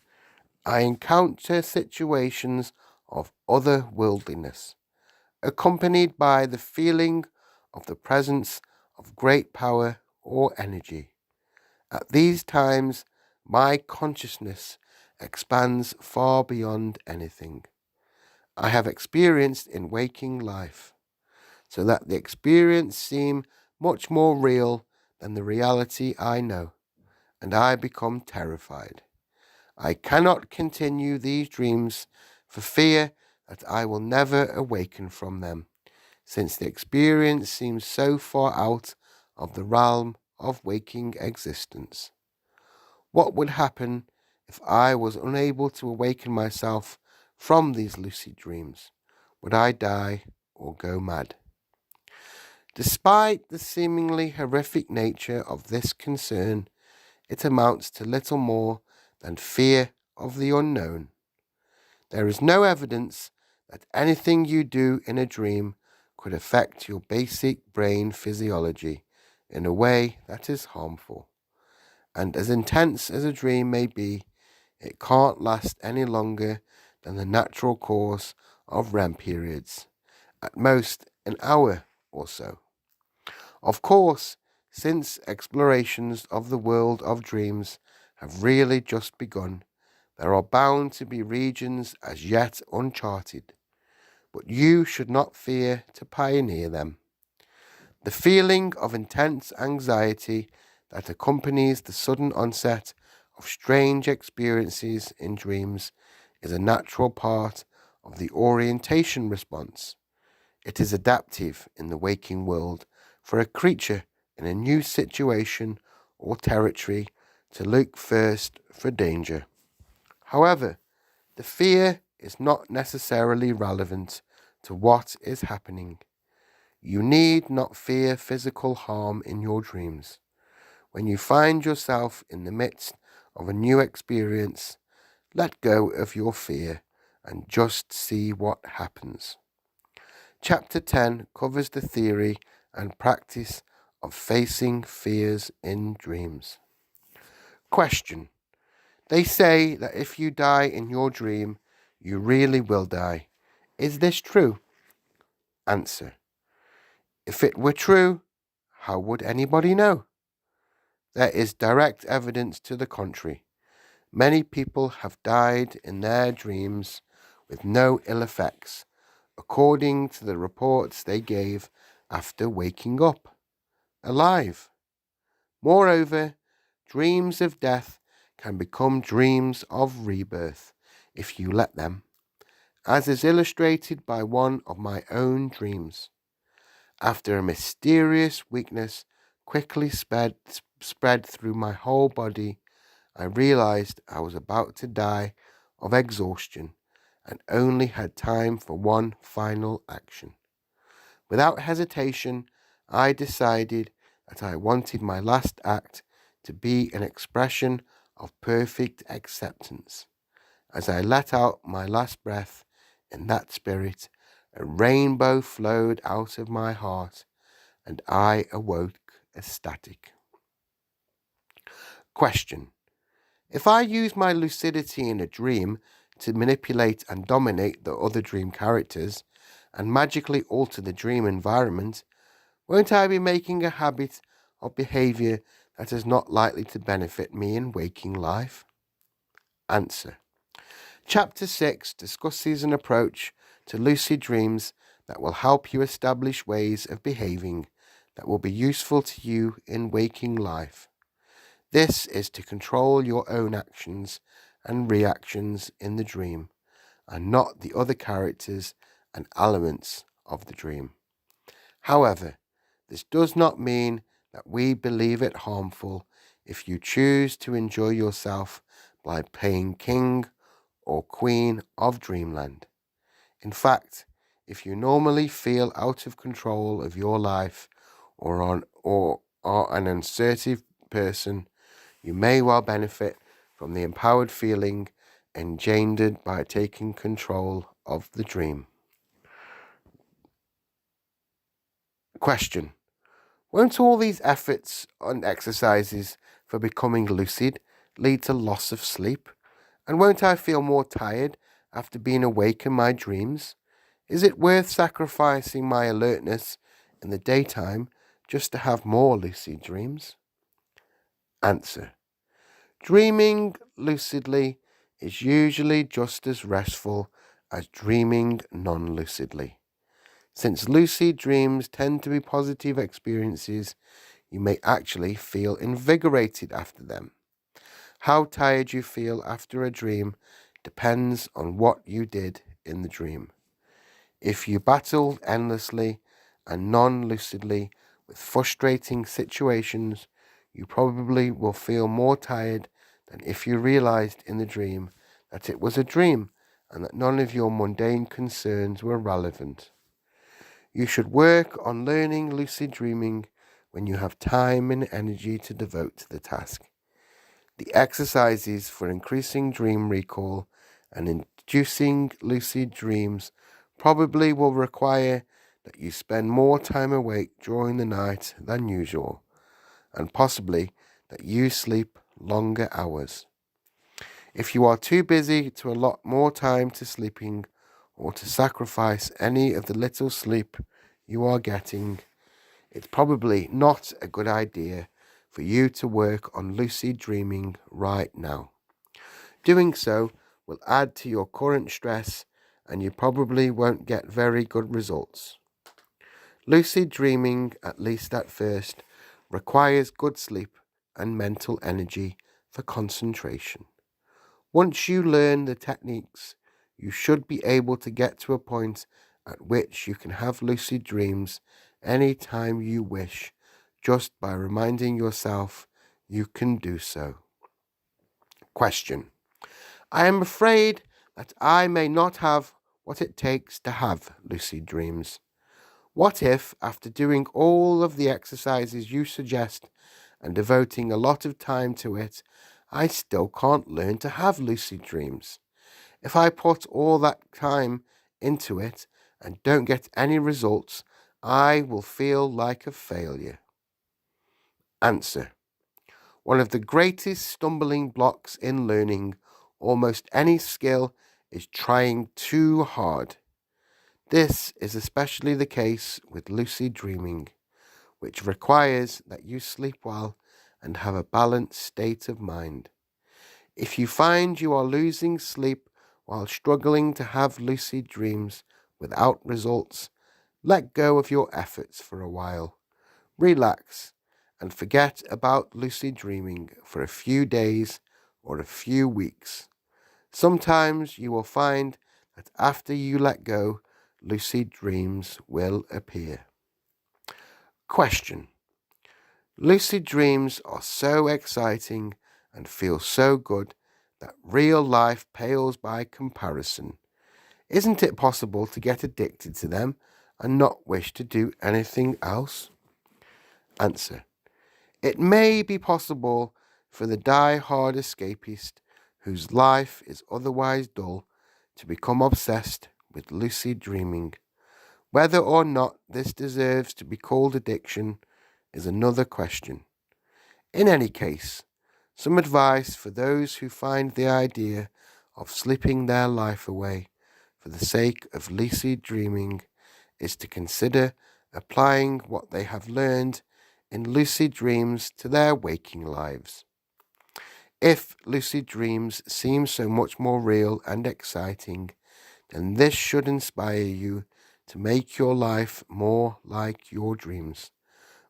I encounter situations of otherworldliness, accompanied by the feeling of the presence of great power or energy. At these times, my consciousness expands far beyond anything I have experienced in waking life, so that the experience seems much more real than the reality I know. and I become terrified. I cannot continue these dreams for fear that I will never awaken from them, since the experience seems so far out of the realm of waking existence. What would happen if I was unable to awaken myself from these lucid dreams? Would I die or go mad? Despite the seemingly horrific nature of this concern, it amounts to little more than fear of the unknown. There is no evidence that anything you do in a dream could affect your basic brain physiology in a way that is harmful. And as intense as a dream may be, it can't last any longer than the natural course of REM periods, at most an hour or so. Of course, since explorations of the world of dreams have really just begun, there are bound to be regions as yet uncharted, but you should not fear to pioneer them. The feeling of intense anxiety that accompanies the sudden onset of strange experiences in dreams is a natural part of the orientation response. It is adaptive in the waking world for a creature in a new situation or territory to look first for danger. However, the fear is not necessarily relevant to what is happening. You need not fear physical harm in your dreams. When you find yourself in the midst of a new experience, let go of your fear and just see what happens. Chapter 10 covers the theory and practice of facing fears in dreams. Question. They say that if you die in your dream, you really will die. Is this true? Answer. If it were true, how would anybody know? There is direct evidence to the contrary. Many people have died in their dreams with no ill effects, according to the reports they gave after waking up, alive. Moreover, dreams of death can become dreams of rebirth if you let them, as is illustrated by one of my own dreams. After a mysterious weakness quickly spread through my whole body, I realized I was about to die of exhaustion and only had time for one final action. Without hesitation, I decided that I wanted my last act to be an expression of perfect acceptance. As I let out my last breath in that spirit, a rainbow flowed out of my heart, and I awoke ecstatic. Question. If I use my lucidity in a dream to manipulate and dominate the other dream characters and magically alter the dream environment, won't I be making a habit of behavior that is not likely to benefit me in waking life? Answer. Chapter 6 discusses an approach to lucid dreams that will help you establish ways of behaving that will be useful to you in waking life. This is to control your own actions and reactions in the dream, and not the other characters and elements of the dream. However, this does not mean that we believe it harmful if you choose to enjoy yourself by playing king or queen of dreamland. In fact, if you normally feel out of control of your life or are an assertive person, you may well benefit from the empowered feeling engendered by taking control of the dream. Question. Won't all these efforts and exercises for becoming lucid lead to loss of sleep? And won't I feel more tired after being awake in my dreams? Is it worth sacrificing my alertness in the daytime just to have more lucid dreams? Answer. Dreaming lucidly is usually just as restful as dreaming non-lucidly. Since lucid dreams tend to be positive experiences, you may actually feel invigorated after them. How tired you feel after a dream depends on what you did in the dream. If you battled endlessly and non-lucidly with frustrating situations, you probably will feel more tired than if you realized in the dream that it was a dream and that none of your mundane concerns were relevant. You should work on learning lucid dreaming when you have time and energy to devote to the task. The exercises for increasing dream recall and inducing lucid dreams probably will require that you spend more time awake during the night than usual, and possibly that you sleep longer hours. If you are too busy to allot more time to sleeping or to sacrifice any of the little sleep you are getting, it's probably not a good idea for you to work on lucid dreaming right now. Doing so will add to your current stress and you probably won't get very good results. Lucid dreaming, at least at first, requires good sleep and mental energy for concentration. Once you learn the techniques, you should be able to get to a point at which you can have lucid dreams any time you wish, just by reminding yourself you can do so. Question: I am afraid that I may not have what it takes to have lucid dreams. What if, after doing all of the exercises you suggest and devoting a lot of time to it, I still can't learn to have lucid dreams? If I put all that time into it and don't get any results, I will feel like a failure. Answer: one of the greatest stumbling blocks in learning almost any skill is trying too hard. This is especially the case with lucid dreaming, which requires that you sleep well and have a balanced state of mind. If you find you are losing sleep while struggling to have lucid dreams without results, let go of your efforts for a while. Relax and forget about lucid dreaming for a few days or a few weeks. Sometimes you will find that after you let go, lucid dreams will appear. Question: lucid dreams are so exciting and feel so good that real life pales by comparison. Isn't it possible to get addicted to them and not wish to do anything else? Answer: it may be possible for the die-hard escapist whose life is otherwise dull to become obsessed with lucid dreaming. Whether or not this deserves to be called addiction is another question. In any case, some advice for those who find the idea of slipping their life away for the sake of lucid dreaming is to consider applying what they have learned in lucid dreams to their waking lives. If lucid dreams seem so much more real and exciting, then this should inspire you to make your life more like your dreams,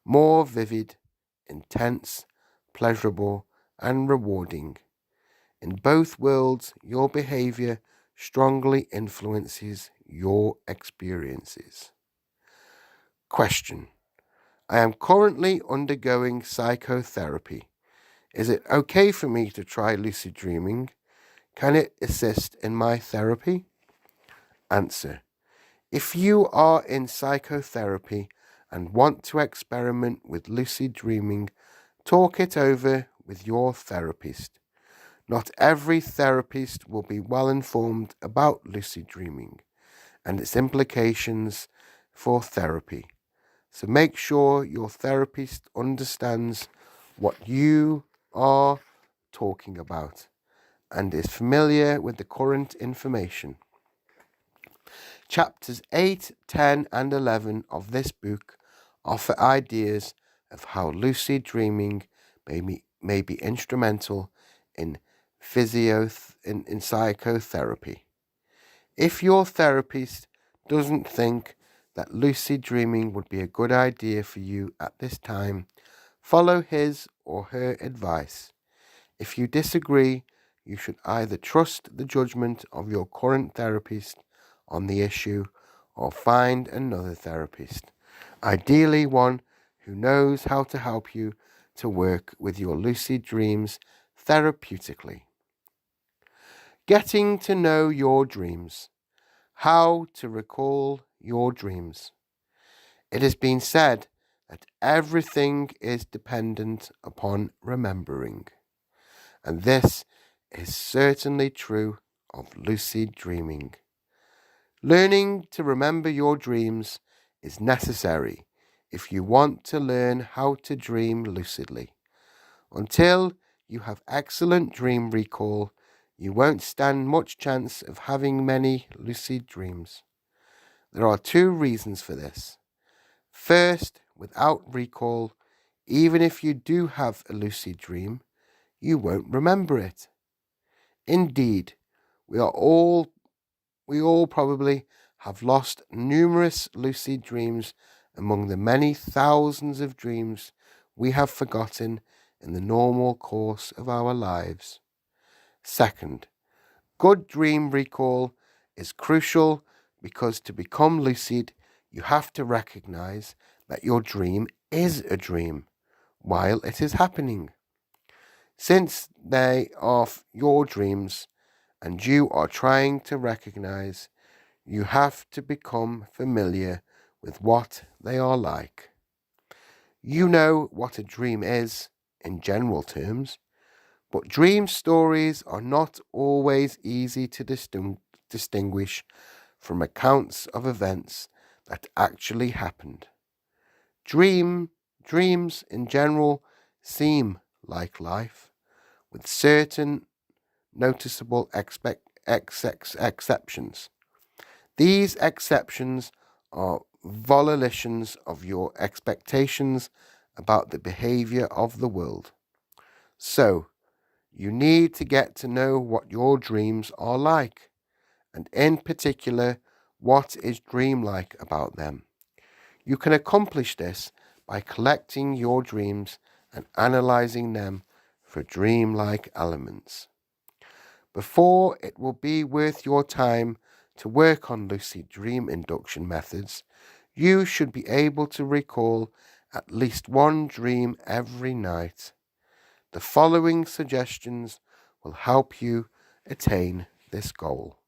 more vivid, intense, pleasurable, and rewarding. In both worlds, your behavior strongly influences your experiences. Question: I am currently undergoing psychotherapy. Is it okay for me to try lucid dreaming? Can it assist in my therapy? Answer: if you are in psychotherapy and want to experiment with lucid dreaming, talk it over with your therapist. Not every therapist will be well informed about lucid dreaming and its implications for therapy. So make sure your therapist understands what you are talking about and is familiar with the current information. Chapters 8, 10, and 11 of this book offer ideas of how lucid dreaming may be instrumental in psychotherapy. If your therapist doesn't think that lucid dreaming would be a good idea for you at this time, follow his or her advice. If you disagree, you should either trust the judgment of your current therapist on the issue or find another therapist, ideally one who knows how to help you to work with your lucid dreams therapeutically. Getting to know your dreams. How to recall your dreams. It has been said that everything is dependent upon remembering, and this is certainly true of lucid dreaming. Learning to remember your dreams is necessary if you want to learn how to dream lucidly. Until you have excellent dream recall, you won't stand much chance of having many lucid dreams. There are two reasons for this. First, without recall, even if you do have a lucid dream, you won't remember it. Indeed, we all probably have lost numerous lucid dreams among the many thousands of dreams we have forgotten in the normal course of our lives. Second, good dream recall is crucial because to become lucid, you have to recognize that your dream is a dream while it is happening. Since they are your dreams and you are trying to recognize, you have to become familiar with what they are like. You know what a dream is in general terms, but dream stories are not always easy to distinguish from accounts of events that actually happened. Dreams in general seem like life, with certain noticeable exceptions. These exceptions are volitions of your expectations about the behavior of the world. So, you need to get to know what your dreams are like, and in particular, what is dreamlike about them. You can accomplish this by collecting your dreams and analyzing them for dreamlike elements. Before it will be worth your time to work on lucid dream induction methods, you should be able to recall at least one dream every night. The following suggestions will help you attain this goal.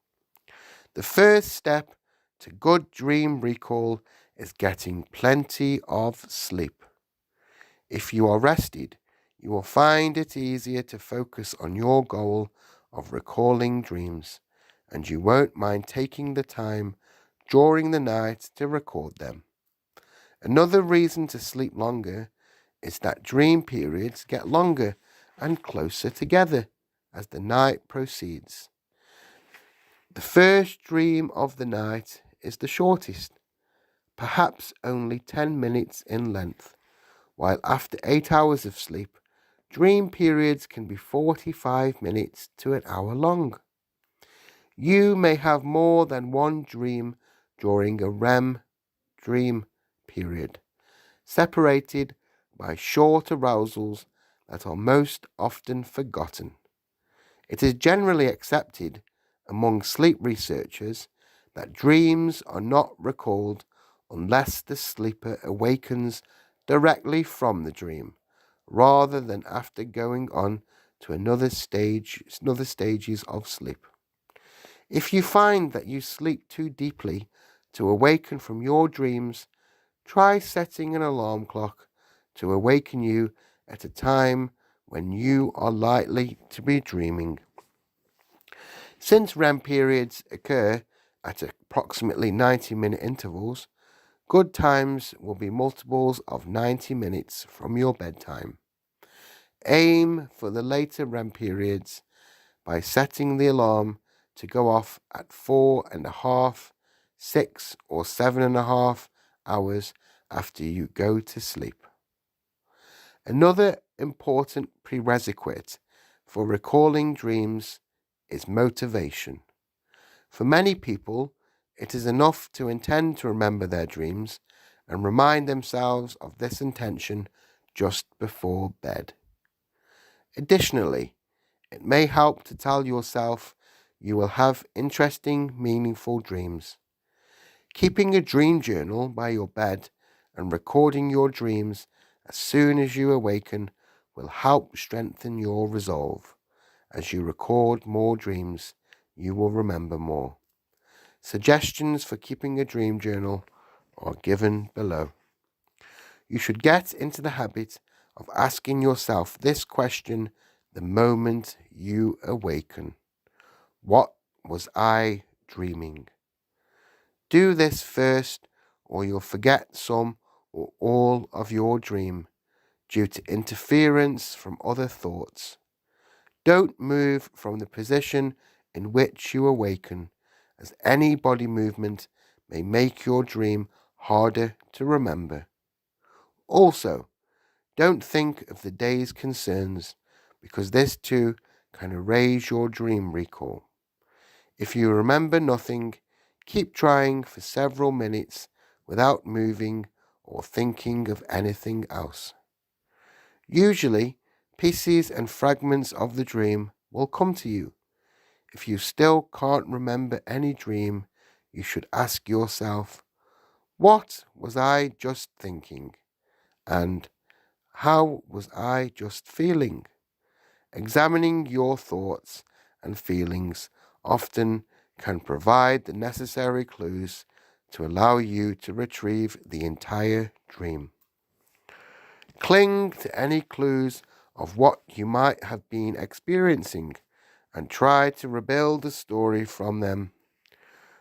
The first step to good dream recall is getting plenty of sleep. If you are rested, you will find it easier to focus on your goal of recalling dreams, and you won't mind taking the time during the night to record them. Another reason to sleep longer is that dream periods get longer and closer together as the night proceeds. The first dream of the night is the shortest, perhaps only 10 minutes in length, while after 8 hours of sleep, dream periods can be 45 minutes to an hour long. You may have more than one dream during a REM dream period, separated by short arousals that are most often forgotten. It is generally accepted among sleep researchers that dreams are not recalled unless the sleeper awakens directly from the dream, rather than after going on to another stages of sleep. If you find that you sleep too deeply to awaken from your dreams, try setting an alarm clock to awaken you at a time when you are likely to be dreaming. Since REM periods occur at approximately 90-minute intervals, good times will be multiples of 90 minutes from your bedtime. Aim for the later REM periods by setting the alarm to go off at 4.5, 6, or 7.5 hours after you go to sleep. Another important prerequisite for recalling dreams is motivation. For many people, it is enough to intend to remember their dreams and remind themselves of this intention just before bed. Additionally, It may help to tell yourself you will have interesting, meaningful dreams. Keeping a dream journal by your bed and recording your dreams as soon as you awaken will help strengthen your resolve. As you record more dreams, you will remember more. Suggestions for keeping a dream journal are given below. You should get into the habit of asking yourself this question the moment you awaken. What was I dreaming? Do this first, or you'll forget some or all of your dream due to interference from other thoughts. Don't move from the position in which you awaken, as any body movement may make your dream harder to remember. Also, don't think of the day's concerns, because this too can erase your dream recall. If you remember nothing, keep trying for several minutes without moving or thinking of anything else. Usually, pieces and fragments of the dream will come to you. If you still can't remember any dream, you should ask yourself, what was I just thinking? And how was I just feeling? Examining your thoughts and feelings often can provide the necessary clues to allow you to retrieve the entire dream. Cling to any clues of what you might have been experiencing and try to rebuild the story from them.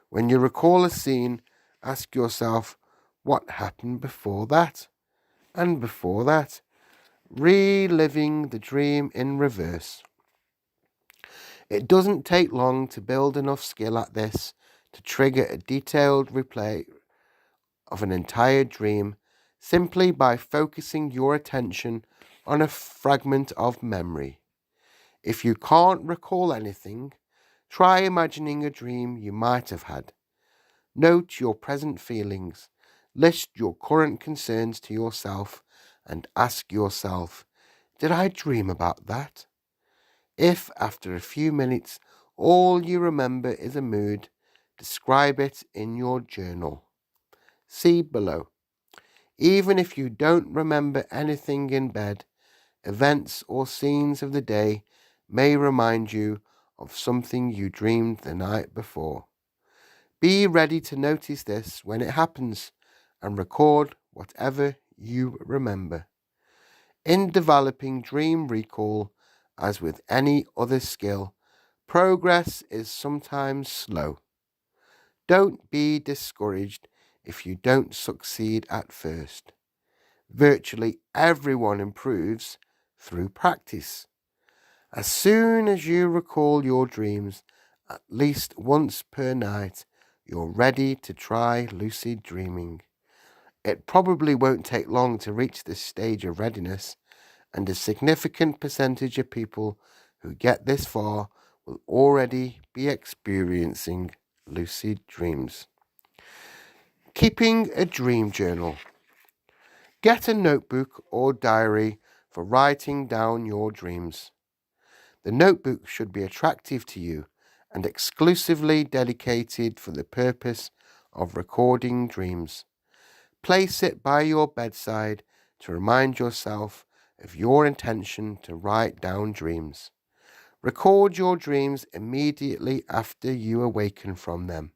When you recall a scene, ask yourself what happened before that and before that, reliving the dream in reverse. It doesn't take long to build enough skill at this to trigger a detailed replay of an entire dream simply by focusing your attention on a fragment of memory. If you can't recall anything, try imagining a dream you might have had. Note your present feelings, list your current concerns to yourself, and ask yourself, did I dream about that? If, after a few minutes, all you remember is a mood, describe it in your journal. See below. Even if you don't remember anything in bed, events or scenes of the day may remind you of something you dreamed the night before. Be ready to notice this when it happens and record whatever you remember. In developing dream recall, as with any other skill, progress is sometimes slow. Don't be discouraged if you don't succeed at first. Virtually everyone improves through practice. As soon as you recall your dreams at least once per night, you're ready to try lucid dreaming. It probably won't take long to reach this stage of readiness, and a significant percentage of people who get this far will already be experiencing lucid dreams. Keeping a dream journal. Get a notebook or diary for writing down your dreams. The notebook should be attractive to you and exclusively dedicated for the purpose of recording dreams. Place it by your bedside to remind yourself of your intention to write down dreams. Record your dreams immediately after you awaken from them.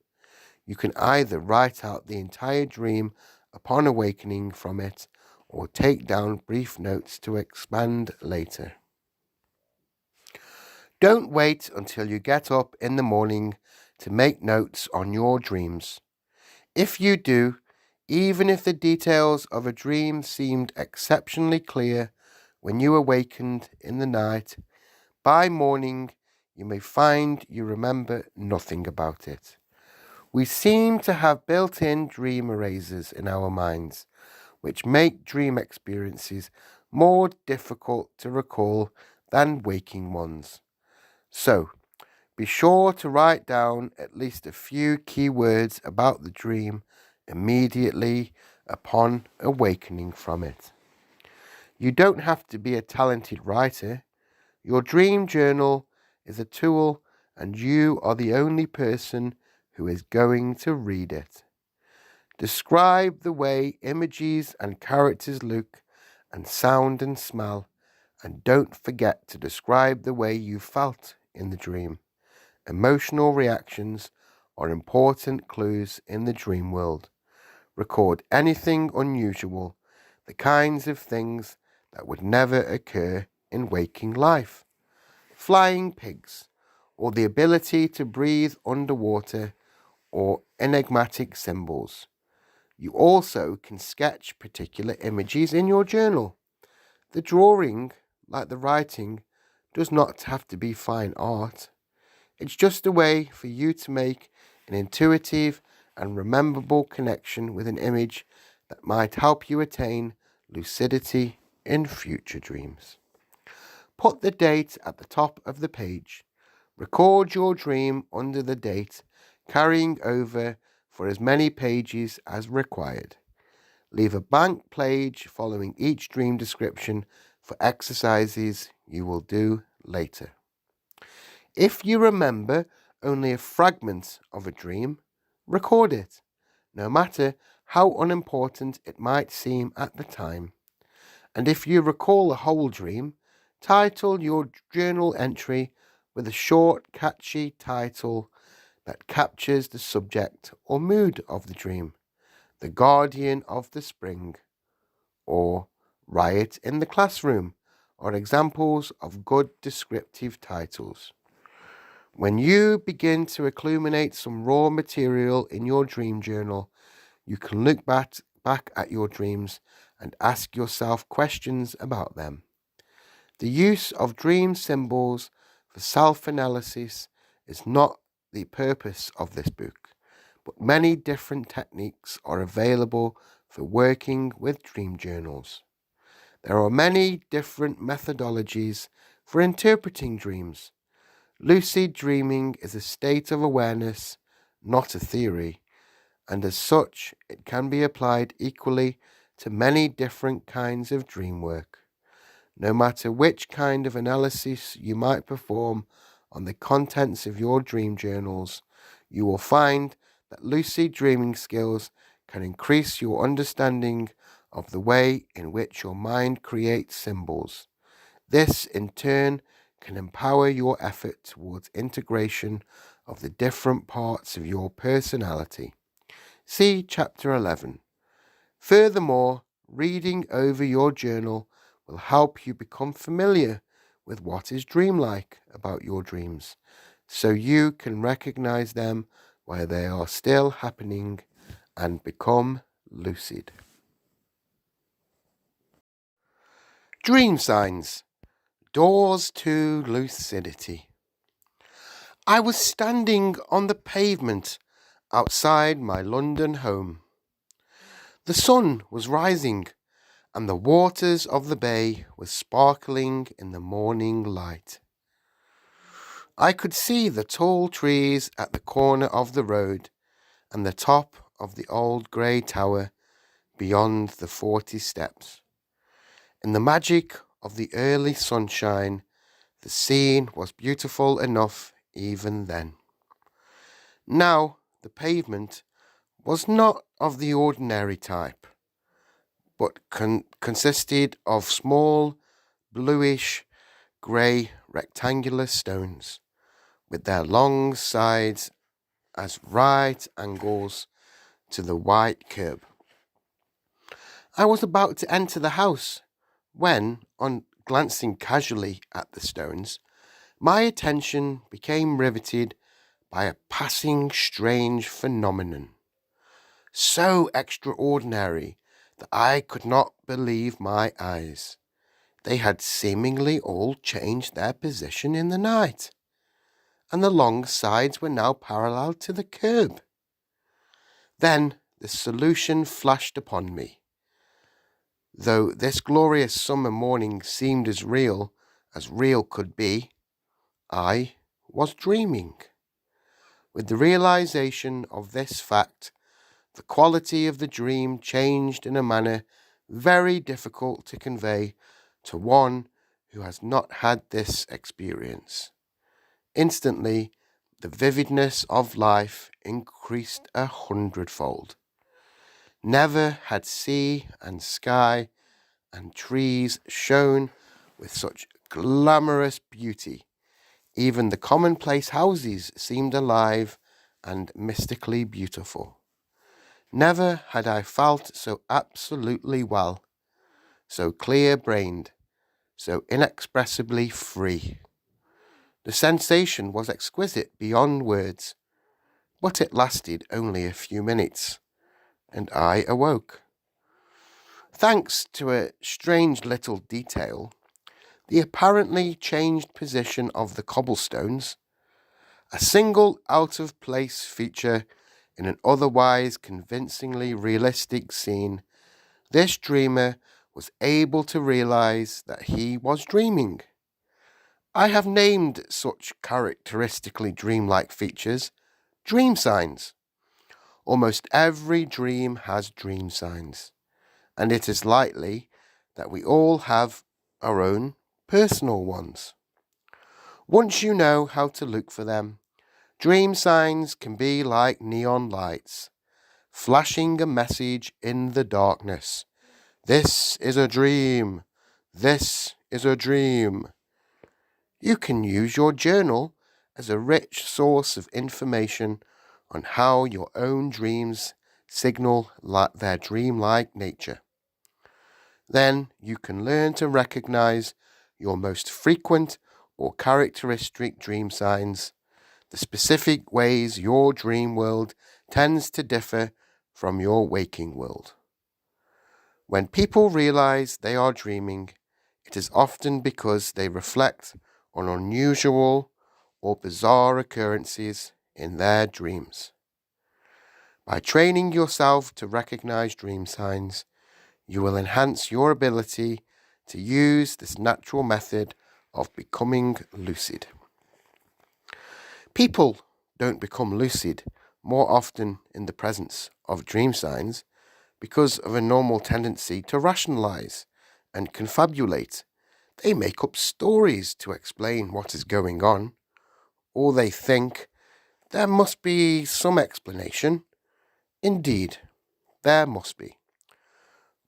You can either write out the entire dream upon awakening from it or take down brief notes to expand later. Don't wait until you get up in the morning to make notes on your dreams. If you do, even if the details of a dream seemed exceptionally clear when you awakened in the night, by morning you may find you remember nothing about it. We seem to have built-in dream erasers in our minds, which make dream experiences more difficult to recall than waking ones. So, be sure to write down at least a few key words about the dream immediately upon awakening from it. You don't have to be a talented writer. Your dream journal is a tool, and you are the only person who is going to read it. Describe the way images and characters look and sound and smell, and don't forget to describe the way you felt in the dream. Emotional reactions are important clues in the dream world. Record anything unusual, the kinds of things that would never occur in waking life. Flying pigs, or the ability to breathe underwater, or enigmatic symbols. You also can sketch particular images in your journal. The drawing, like the writing, does not have to be fine art. It's just a way for you to make an intuitive and rememberable connection with an image that might help you attain lucidity in future dreams. Put the date at the top of the page. Record your dream under the date, carrying over for as many pages as required. Leave a blank page following each dream description for exercises you will do later. If you remember only a fragment of a dream, record it, no matter how unimportant it might seem at the time. And if you recall a whole dream, title your journal entry with a short, catchy title that captures the subject or mood of the dream. The Guardian of the Spring, or Riot in the Classroom, are examples of good descriptive titles. When you begin to illuminate some raw material in your dream journal, you can look back at your dreams and ask yourself questions about them. The use of dream symbols for self-analysis is not the purpose of this book, but many different techniques are available for working with dream journals. There are many different methodologies for interpreting dreams. Lucid dreaming is a state of awareness, not a theory, and as such, it can be applied equally to many different kinds of dream work. No matter which kind of analysis you might perform on the contents of your dream journals, you will find that lucid dreaming skills can increase your understanding of the way in which your mind creates symbols. This, in turn, can empower your effort towards integration of the different parts of your personality. See Chapter 11. Furthermore, reading over your journal will help you become familiar with what is dreamlike about your dreams, so you can recognize them while they are still happening and become lucid. Dream signs. Doors to lucidity. I was standing on the pavement outside my London home. The sun was rising, and the waters of the bay were sparkling in the morning light. I could see the tall trees at the corner of the road and the top of the old grey tower beyond the 40 steps. In the magic of the early sunshine, the scene was beautiful enough even then. Now, the pavement was not of the ordinary type, but consisted of small, bluish, grey rectangular stones, with their long sides as right angles to the white curb. I was about to enter the house when, on glancing casually at the stones, my attention became riveted by a passing strange phenomenon, so extraordinary that I could not believe my eyes. They had seemingly all changed their position in the night, and the long sides were now parallel to the curb. Then the solution flashed upon me. Though this glorious summer morning seemed as real could be, I was dreaming. With the realization of this fact, the quality of the dream changed in a manner very difficult to convey to one who has not had this experience. Instantly, the vividness of life increased 100-fold. Never had sea and sky and trees shone with such glamorous beauty. Even the commonplace houses seemed alive and mystically beautiful. Never had I felt so absolutely well, so clear-brained, so inexpressibly free. The sensation was exquisite beyond words, but it lasted only a few minutes, and I awoke. Thanks to a strange little detail, the apparently changed position of the cobblestones, a single out-of-place feature in an otherwise convincingly realistic scene, this dreamer was able to realize that he was dreaming. I have named such characteristically dreamlike features dream signs. Almost every dream has dream signs, and it is likely that we all have our own personal ones. Once you know how to look for them, dream signs can be like neon lights, flashing a message in the darkness. This is a dream. This is a dream. You can use your journal as a rich source of information on how your own dreams signal their dreamlike nature. Then you can learn to recognize your most frequent or characteristic dream signs, the specific ways your dream world tends to differ from your waking world. When people realize they are dreaming, it is often because they reflect on unusual or bizarre occurrences in their dreams. By training yourself to recognize dream signs, you will enhance your ability to use this natural method of becoming lucid. People don't become lucid more often in the presence of dream signs because of a normal tendency to rationalize and confabulate. They make up stories to explain what is going on, or they think there must be some explanation. Indeed, there must be.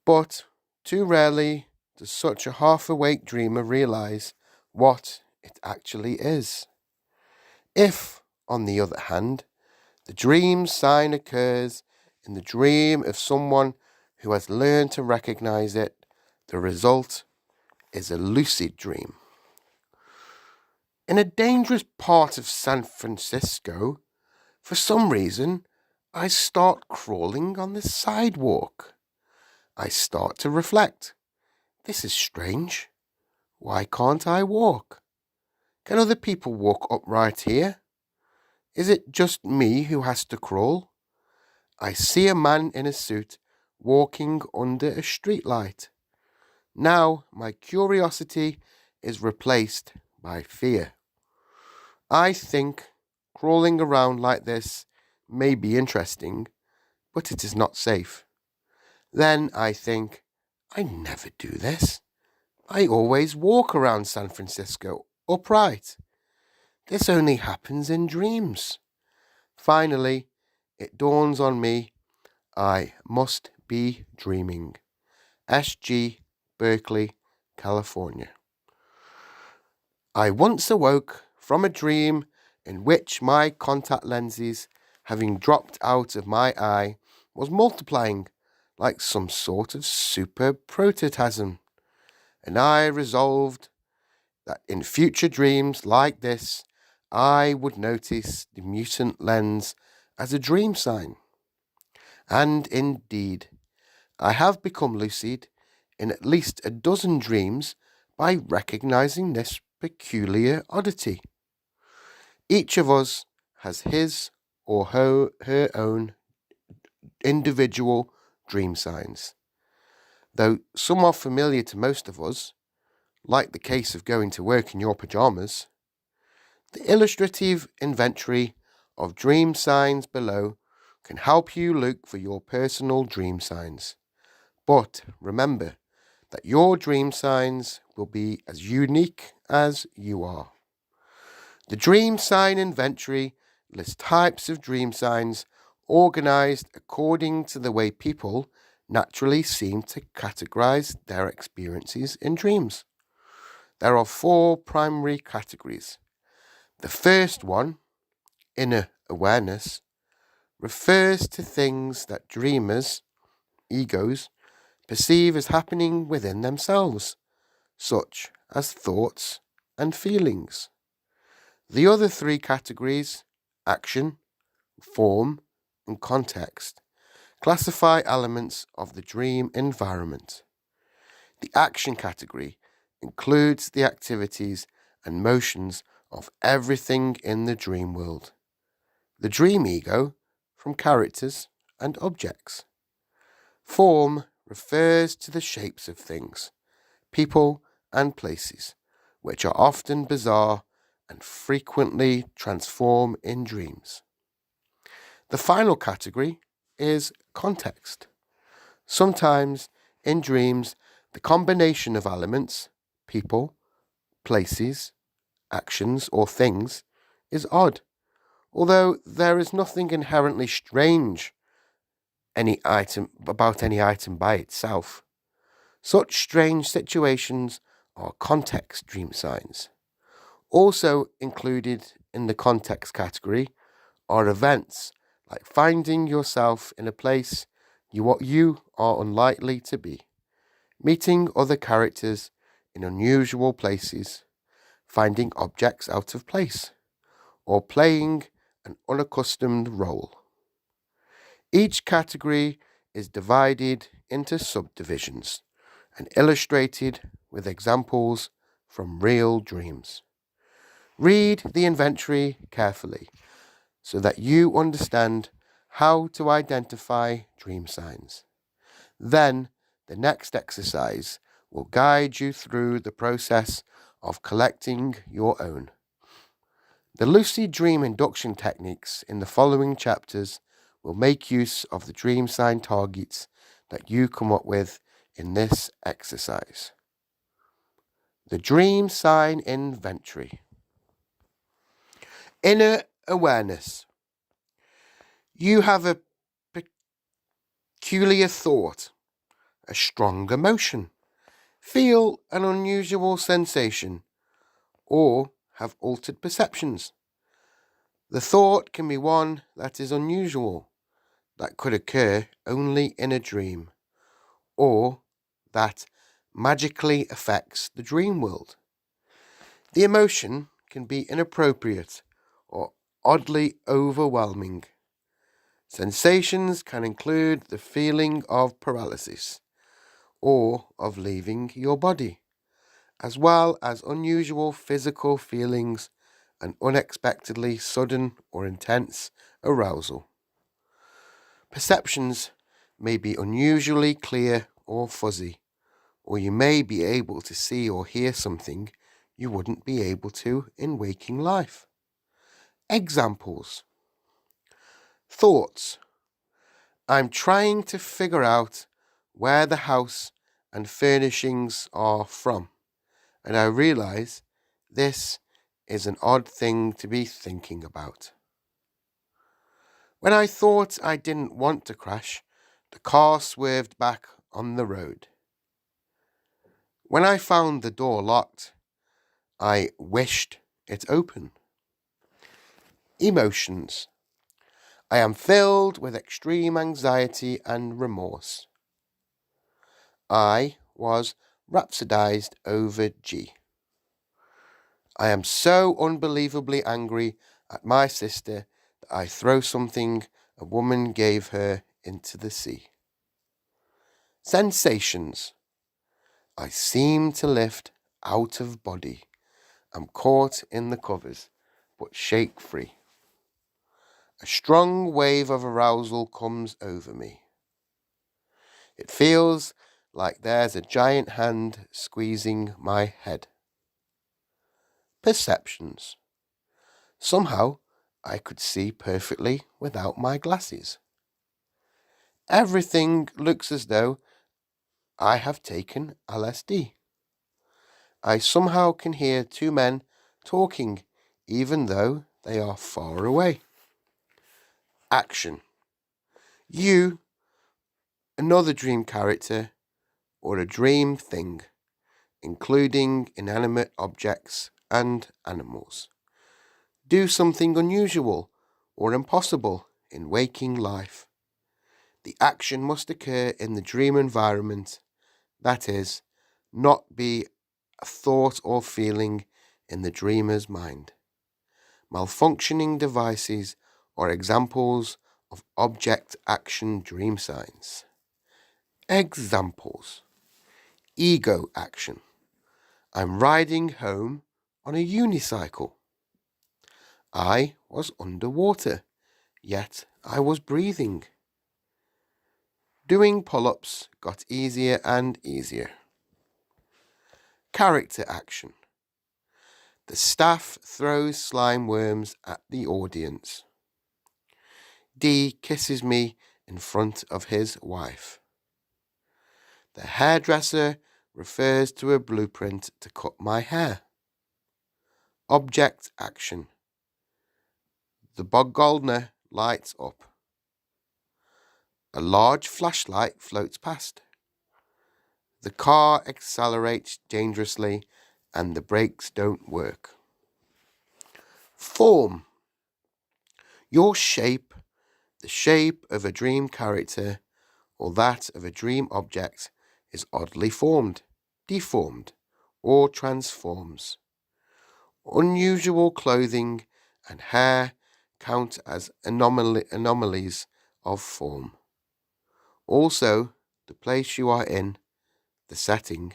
But too rarely does such a half-awake dreamer realize what it actually is. If, on the other hand, the dream sign occurs in the dream of someone who has learned to recognize it, the result is a lucid dream. In a dangerous part of San Francisco, for some reason, I start crawling on the sidewalk. I start to reflect. This is strange. Why can't I walk? Can other people walk upright here? Is it just me who has to crawl? I see a man in a suit walking under a streetlight. Now my curiosity is replaced by fear. I think crawling around like this may be interesting, but it is not safe. Then I think, I never do this. I always walk around San Francisco upright. This only happens in dreams. Finally, it dawns on me, I must be dreaming. S.G. Berkeley, California. I once awoke from a dream in which my contact lenses, having dropped out of my eye, was multiplying like some sort of super protoplasm, and I resolved that in future dreams like this, I would notice the mutant lens as a dream sign. And indeed, I have become lucid in at least a dozen dreams by recognizing this peculiar oddity. Each of us has his or her own individual dream signs. Though some are familiar to most of us, like the case of going to work in your pajamas, the illustrative inventory of dream signs below can help you look for your personal dream signs. But remember that your dream signs will be as unique as you are. The dream sign inventory lists types of dream signs organized according to the way people naturally seem to categorize their experiences in dreams. There are 4 primary categories. The first one, inner awareness, refers to things that dreamers, egos, perceive as happening within themselves, such as thoughts and feelings. The other 3 categories, action, form, and context, classify elements of the dream environment. The action category includes the activities and motions of everything in the dream world. The dream ego from characters and objects. Form refers to the shapes of things, people, and places, which are often bizarre and frequently transform in dreams. The final category is context. Sometimes in dreams, the combination of elements, people, places, actions, or things is odd, although there is nothing inherently strange about any item by itself. Such strange situations are context dream signs. Also included in the context category are events like finding yourself in a place you are unlikely to be, meeting other characters in unusual places, finding objects out of place, or playing an unaccustomed role. Each category is divided into subdivisions and illustrated with examples from real dreams. Read the inventory carefully so that you understand how to identify dream signs. Then, the next exercise will guide you through the process of collecting your own. The lucid dream induction techniques in the following chapters will make use of the dream sign targets that you come up with in this exercise. The dream sign inventory. Inner awareness. You have a peculiar thought, a strong emotion, feel an unusual sensation, or have altered perceptions. The thought can be one that is unusual, that could occur only in a dream, or that magically affects the dream world. The emotion can be inappropriate or oddly overwhelming. Sensations can include the feeling of paralysis or of leaving your body, as well as unusual physical feelings and unexpectedly sudden or intense arousal. Perceptions may be unusually clear or fuzzy, or you may be able to see or hear something you wouldn't be able to in waking life. Examples. Thoughts. I'm trying to figure out where the house and furnishings are from, and I realize this is an odd thing to be thinking about. When I thought I didn't want to crash, the car swerved back on the road. When I found the door locked, I wished it open. Emotions. I am filled with extreme anxiety and remorse. I was rhapsodized over G. I am so unbelievably angry at my sister that I throw something a woman gave her into the sea. Sensations. I seem to lift out of body. I'm caught in the covers, but shake free. A strong wave of arousal comes over me. It feels like there's a giant hand squeezing my head. Perceptions. Somehow, I could see perfectly without my glasses. Everything looks as though I have taken LSD. I somehow can hear two men talking even though they are far away. Action. You, another dream character, or a dream thing, including inanimate objects and animals. Do something unusual or impossible in waking life. The action must occur in the dream environment, that is, not be a thought or feeling in the dreamer's mind. Malfunctioning devices are examples of object action dream signs. Examples. Ego action. I'm riding home on a unicycle. I was underwater, yet I was breathing. Doing pull-ups got easier and easier. Character action. The staff throws slime worms at the audience. D kisses me in front of his wife. The hairdresser refers to a blueprint to cut my hair. Object action. The bog gardener lights up. A large flashlight floats past. The car accelerates dangerously and the brakes don't work. Form. Your shape, the shape of a dream character or that of a dream object, is oddly formed, deformed, or transforms. Unusual clothing and hair count as anomalies of form. Also, the place you are in, the setting,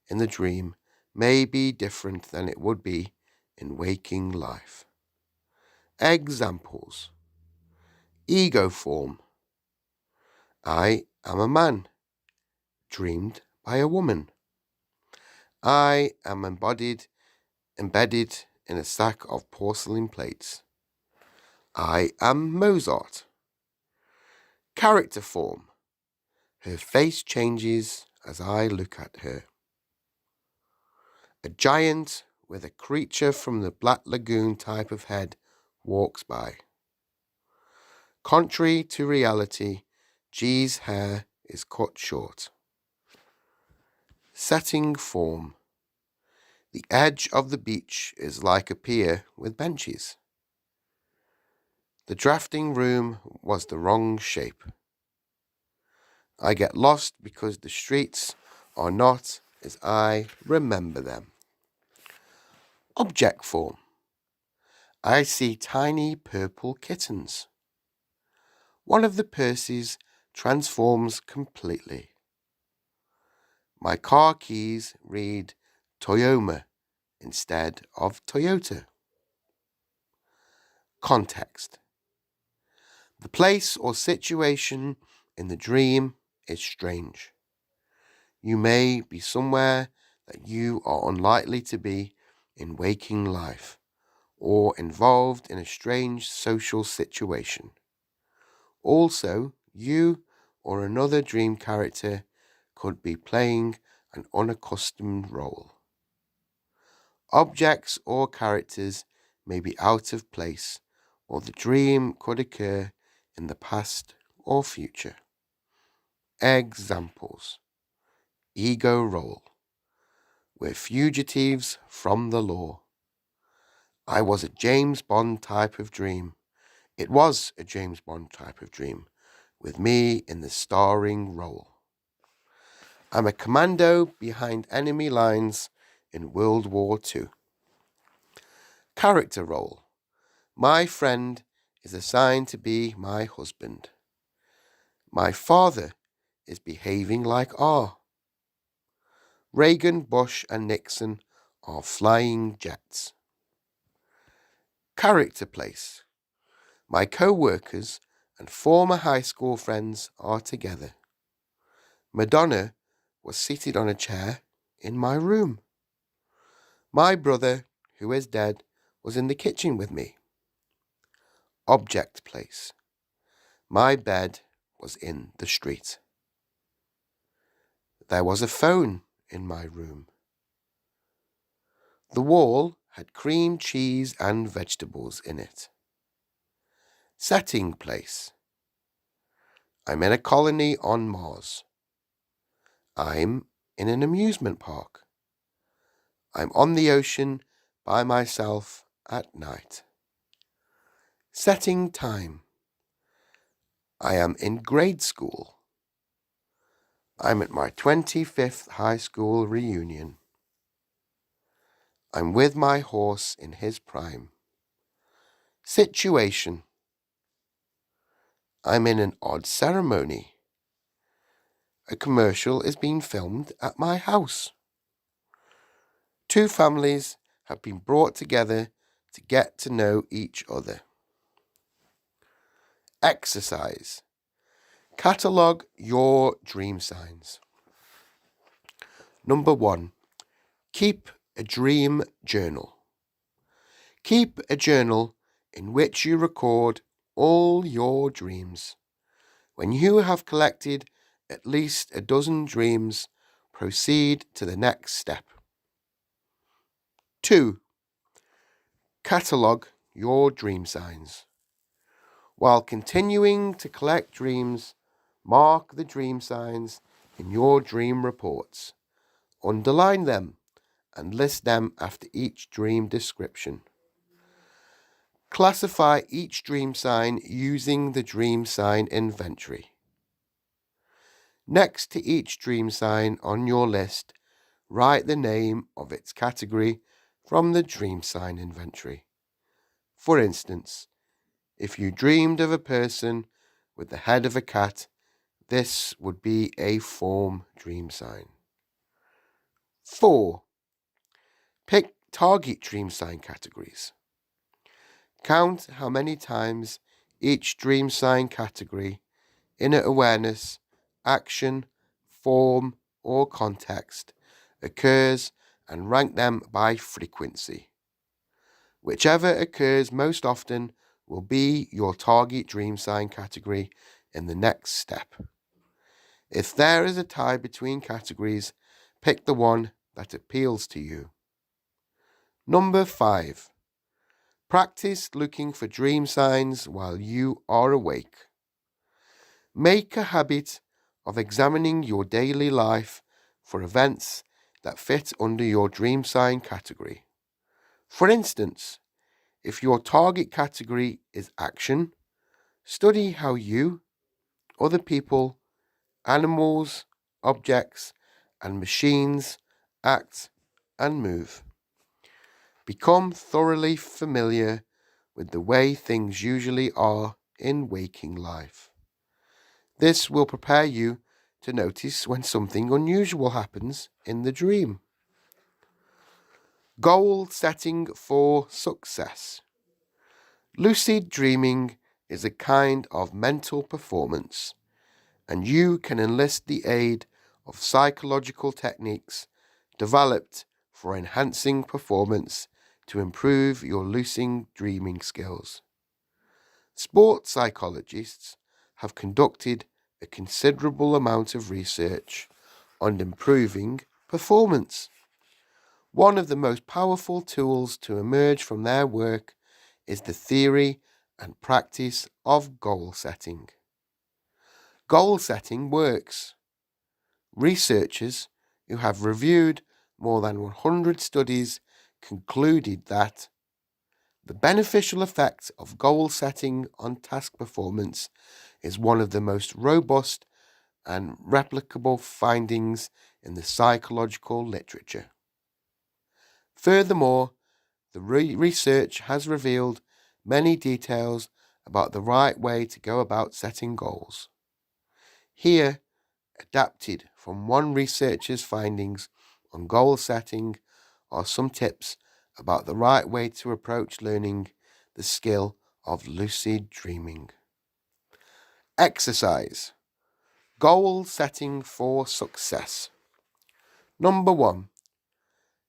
in the dream may be different than it would be in waking life. Examples. Ego form. I am a man, dreamed by a woman. I am embedded in a stack of porcelain plates. I am Mozart. Character form. Her face changes as I look at her. A giant with a creature from the Black Lagoon type of head walks by. Contrary to reality, G's hair is cut short. Setting form. The edge of the beach is like a pier with benches. The drafting room was the wrong shape. I get lost because the streets are not as I remember them. Object form. I see tiny purple kittens. One of the purses transforms completely. My car keys read Toyoma instead of Toyota. Context. The place or situation in the dream is strange. You may be somewhere that you are unlikely to be in waking life, or involved in a strange social situation. Also, you or another dream character could be playing an unaccustomed role. Objects or characters may be out of place, or the dream could occur in the past or future. Examples. Ego role. We're fugitives from the law. I was a James Bond type of dream. It was a James Bond type of dream, with me in the starring role. I'm a commando behind enemy lines in World War II. Character role. My friend is assigned to be my husband. My father is behaving like R. Reagan, Bush, and Nixon are flying jets. Character place. My co-workers and former high school friends are together. Madonna was seated on a chair in my room. My brother, who is dead, was in the kitchen with me. Object place. My bed was in the street. There was a phone in my room. The wall had cream cheese and vegetables in it. Setting place. I'm in a colony on Mars. I'm in an amusement park. I'm on the ocean by myself at night. Setting time. I am in grade school. I'm at my 25th high school reunion. I'm with my horse in his prime. Situation. I'm in an odd ceremony. A commercial is being filmed at my house. Two families have been brought together to get to know each other. Exercise. Catalogue your dream signs. Number 1. Keep a dream journal. Keep a journal in which you record all your dreams. When you have collected at least a dozen dreams, proceed to the next step. 2. Catalogue your dream signs. While continuing to collect dreams, mark the dream signs in your dream reports. Underline them and list them after each dream description. Classify each dream sign using the dream sign inventory. Next to each dream sign on your list, write the name of its category from the dream sign inventory. For instance, if you dreamed of a person with the head of a cat, this would be a form dream sign. 4. Pick target dream sign categories. Count how many times each dream sign category, inner awareness, action, form, or context occurs and rank them by frequency. Whichever occurs most often will be your target dream sign category in the next step. If there is a tie between categories, pick the one that appeals to you. Number 5. Practice looking for dream signs while you are awake. Make a habit of examining your daily life for events that fit under your dream sign category. For instance, if your target category is action, study how you, other people, animals, objects, and machines act and move. Become thoroughly familiar with the way things usually are in waking life. This will prepare you to notice when something unusual happens in the dream. Goal setting for success. Lucid dreaming is a kind of mental performance, and you can enlist the aid of psychological techniques developed for enhancing performance to improve your lucid dreaming skills. Sports psychologists have conducted a considerable amount of research on improving performance. One of the most powerful tools to emerge from their work is the theory and practice of goal setting. Goal setting works. Researchers who have reviewed more than 100 studies concluded that the beneficial effect of goal setting on task performance is one of the most robust and replicable findings in the psychological literature. Furthermore, the research has revealed many details about the right way to go about setting goals. Here, adapted from one researcher's findings on goal setting, are some tips about the right way to approach learning the skill of lucid dreaming. Exercise. Goal setting for success. Number 1.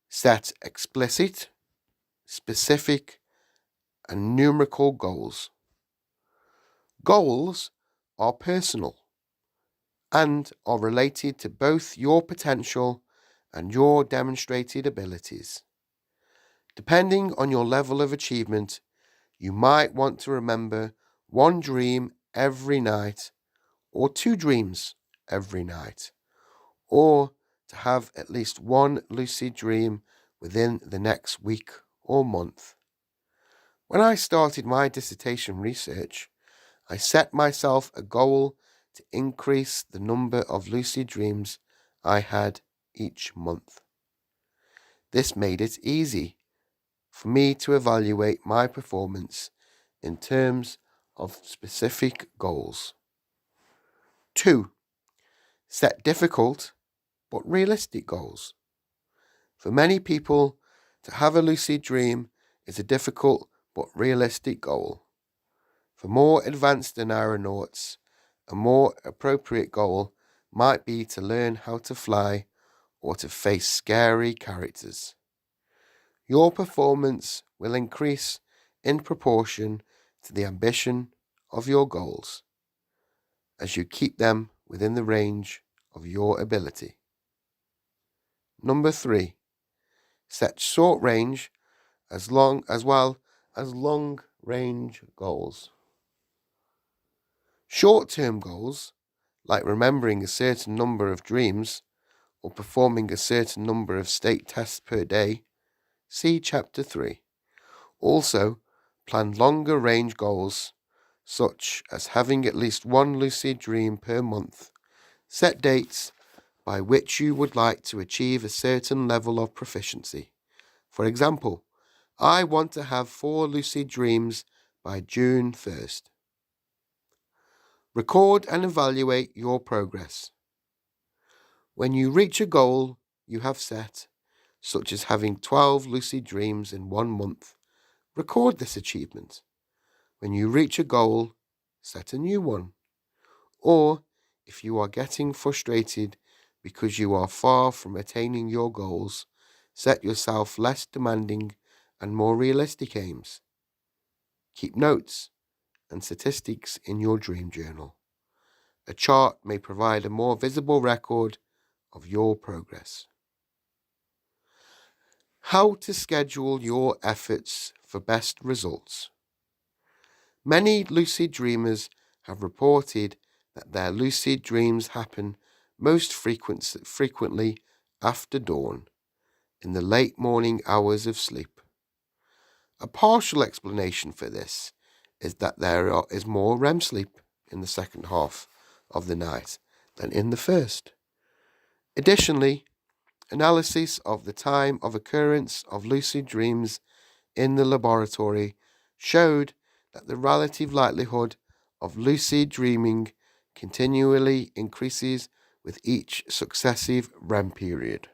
Set explicit, specific, and numerical goals. Goals are personal and are related to both your potential and your demonstrated abilities. Depending on your level of achievement, you might want to remember one dream every night, or 2 dreams every night, or to have at least one lucid dream within the next week or month. When I started my dissertation research, I set myself a goal to increase the number of lucid dreams I had each month. This made it easy for me to evaluate my performance in terms of specific goals. 2. Set difficult but realistic goals. For many people, to have a lucid dream is a difficult but realistic goal. For more advanced aeronauts, a more appropriate goal might be to learn how to fly or to face scary characters. Your performance will increase in proportion to the ambition of your goals, as you keep them within the range of your ability. Number 3. Set short range as well as long range goals. Short-term goals, like remembering a certain number of dreams or performing a certain number of state tests per day, see Chapter 3. Also, plan longer range goals, such as having at least one lucid dream per month. Set dates by which you would like to achieve a certain level of proficiency. For example, I want to have 4 lucid dreams by June 1st. Record and evaluate your progress. When you reach a goal you have set, such as having 12 lucid dreams in 1 month, record this achievement. When you reach a goal, set a new one. Or, if you are getting frustrated because you are far from attaining your goals, set yourself less demanding and more realistic aims. Keep notes and statistics in your dream journal. A chart may provide a more visible record of your progress. How to schedule your efforts for best results. Many lucid dreamers have reported that their lucid dreams happen most frequently after dawn, in the late morning hours of sleep. A partial explanation for this is that there is more REM sleep in the second half of the night than in the first. Additionally, analysis of the time of occurrence of lucid dreams in the laboratory showed that the relative likelihood of lucid dreaming continually increases with each successive REM period.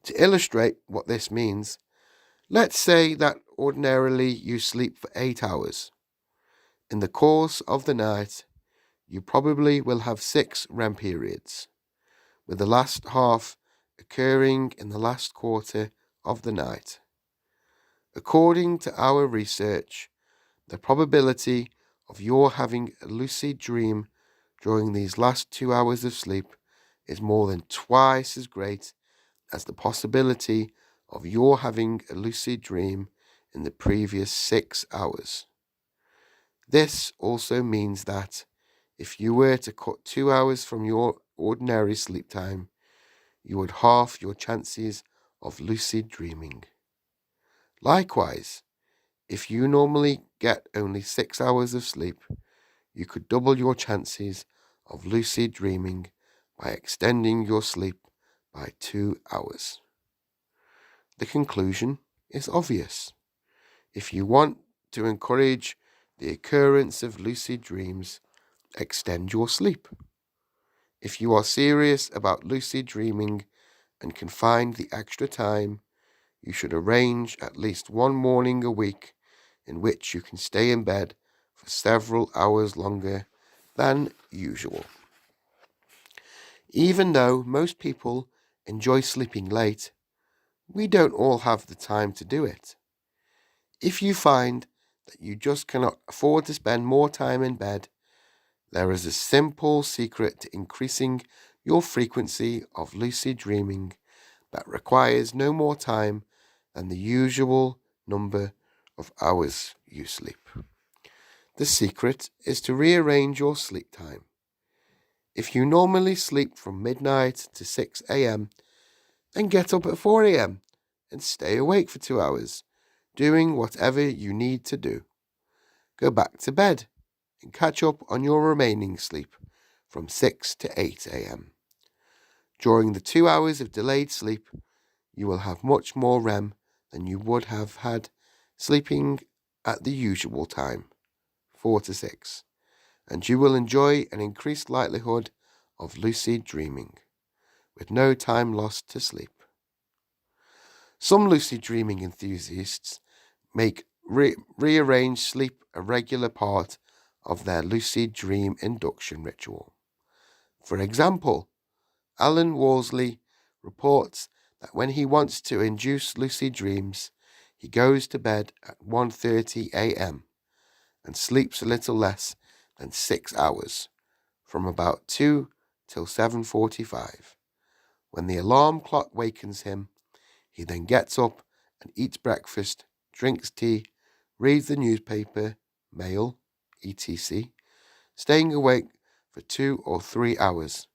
To illustrate what this means, let's say that ordinarily you sleep for 8 hours. In the course of the night, you probably will have 6 REM periods, with the last half occurring in the last quarter of the night. According to our research, the probability of your having a lucid dream during these last 2 hours of sleep is more than twice as great as the possibility of your having a lucid dream in the previous 6 hours. This also means that if you were to cut 2 hours from your ordinary sleep time, you would halve your chances of lucid dreaming. Likewise, if you normally get only 6 hours of sleep, you could double your chances of lucid dreaming by extending your sleep by 2 hours. The conclusion is obvious. If you want to encourage the occurrence of lucid dreams, extend your sleep. If you are serious about lucid dreaming and can find the extra time, you should arrange at least one morning a week in which you can stay in bed for several hours longer than usual. Even though most people enjoy sleeping late, we don't all have the time to do it. If you find that you just cannot afford to spend more time in bed, There is a simple secret to increasing your frequency of lucid dreaming that requires no more time than the usual number of hours you sleep. The secret is to rearrange your sleep time. If you normally sleep from midnight to 6 a.m., then get up at 4 a.m. and stay awake for 2 hours, doing whatever you need to do. Go back to bed and catch up on your remaining sleep from 6 to 8 a.m. During the 2 hours of delayed sleep, you will have much more REM than you would have had sleeping at the usual time, 4 to 6, and you will enjoy an increased likelihood of lucid dreaming, with no time lost to sleep. Some lucid dreaming enthusiasts make rearranged sleep a regular part of their lucid dream induction ritual. For example, Alan Worsley reports that when he wants to induce lucid dreams, he goes to bed at 1:30 a.m. and sleeps a little less than 6 hours, from about 2 till 7:45. When the alarm clock wakens him, he then gets up and eats breakfast, drinks tea, reads the newspaper, mail, etc., staying awake for 2 or 3 hours.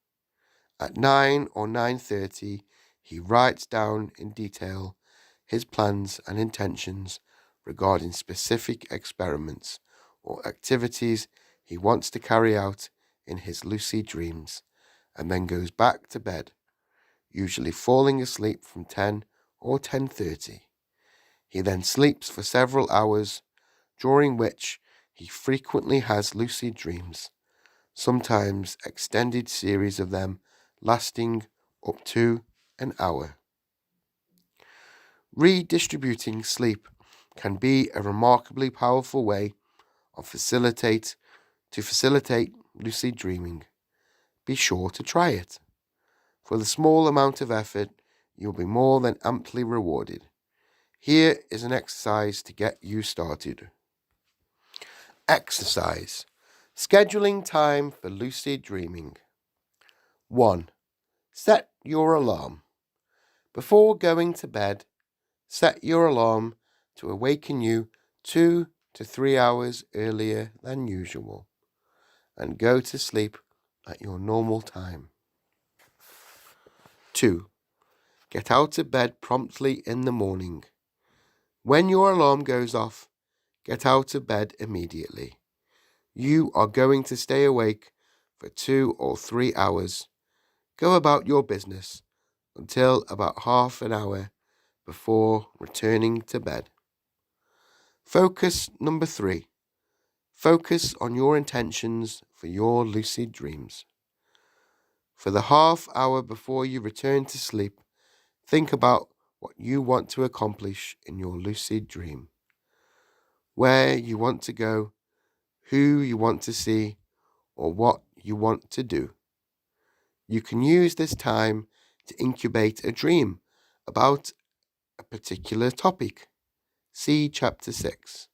At 9 or 9:30, he writes down in detail his plans and intentions regarding specific experiments or activities he wants to carry out in his lucid dreams, and then goes back to bed, usually falling asleep from 10 or 10:30. He then sleeps for several hours, during which he frequently has lucid dreams, sometimes extended series of them lasting up to an hour. Redistributing sleep can be a remarkably powerful way to facilitate lucid dreaming. Be sure to try it. For the small amount of effort, you'll be more than amply rewarded. Here is an exercise to get you started. Exercise. Scheduling time for lucid dreaming. 1. Set your alarm. Before going to bed, set your alarm to awaken you 2 to 3 hours earlier than usual, and go to sleep at your normal time. 2. Get out of bed promptly in the morning. When your alarm goes off, get out of bed immediately. You are going to stay awake for 2 or 3 hours. Go about your business until about half an hour before returning to bed. Focus number 3. Focus on your intentions for your lucid dreams. For the half hour before you return to sleep, think about what you want to accomplish in your lucid dream, where you want to go, who you want to see, or what you want to do. You can use this time to incubate a dream about a particular topic. See Chapter 6.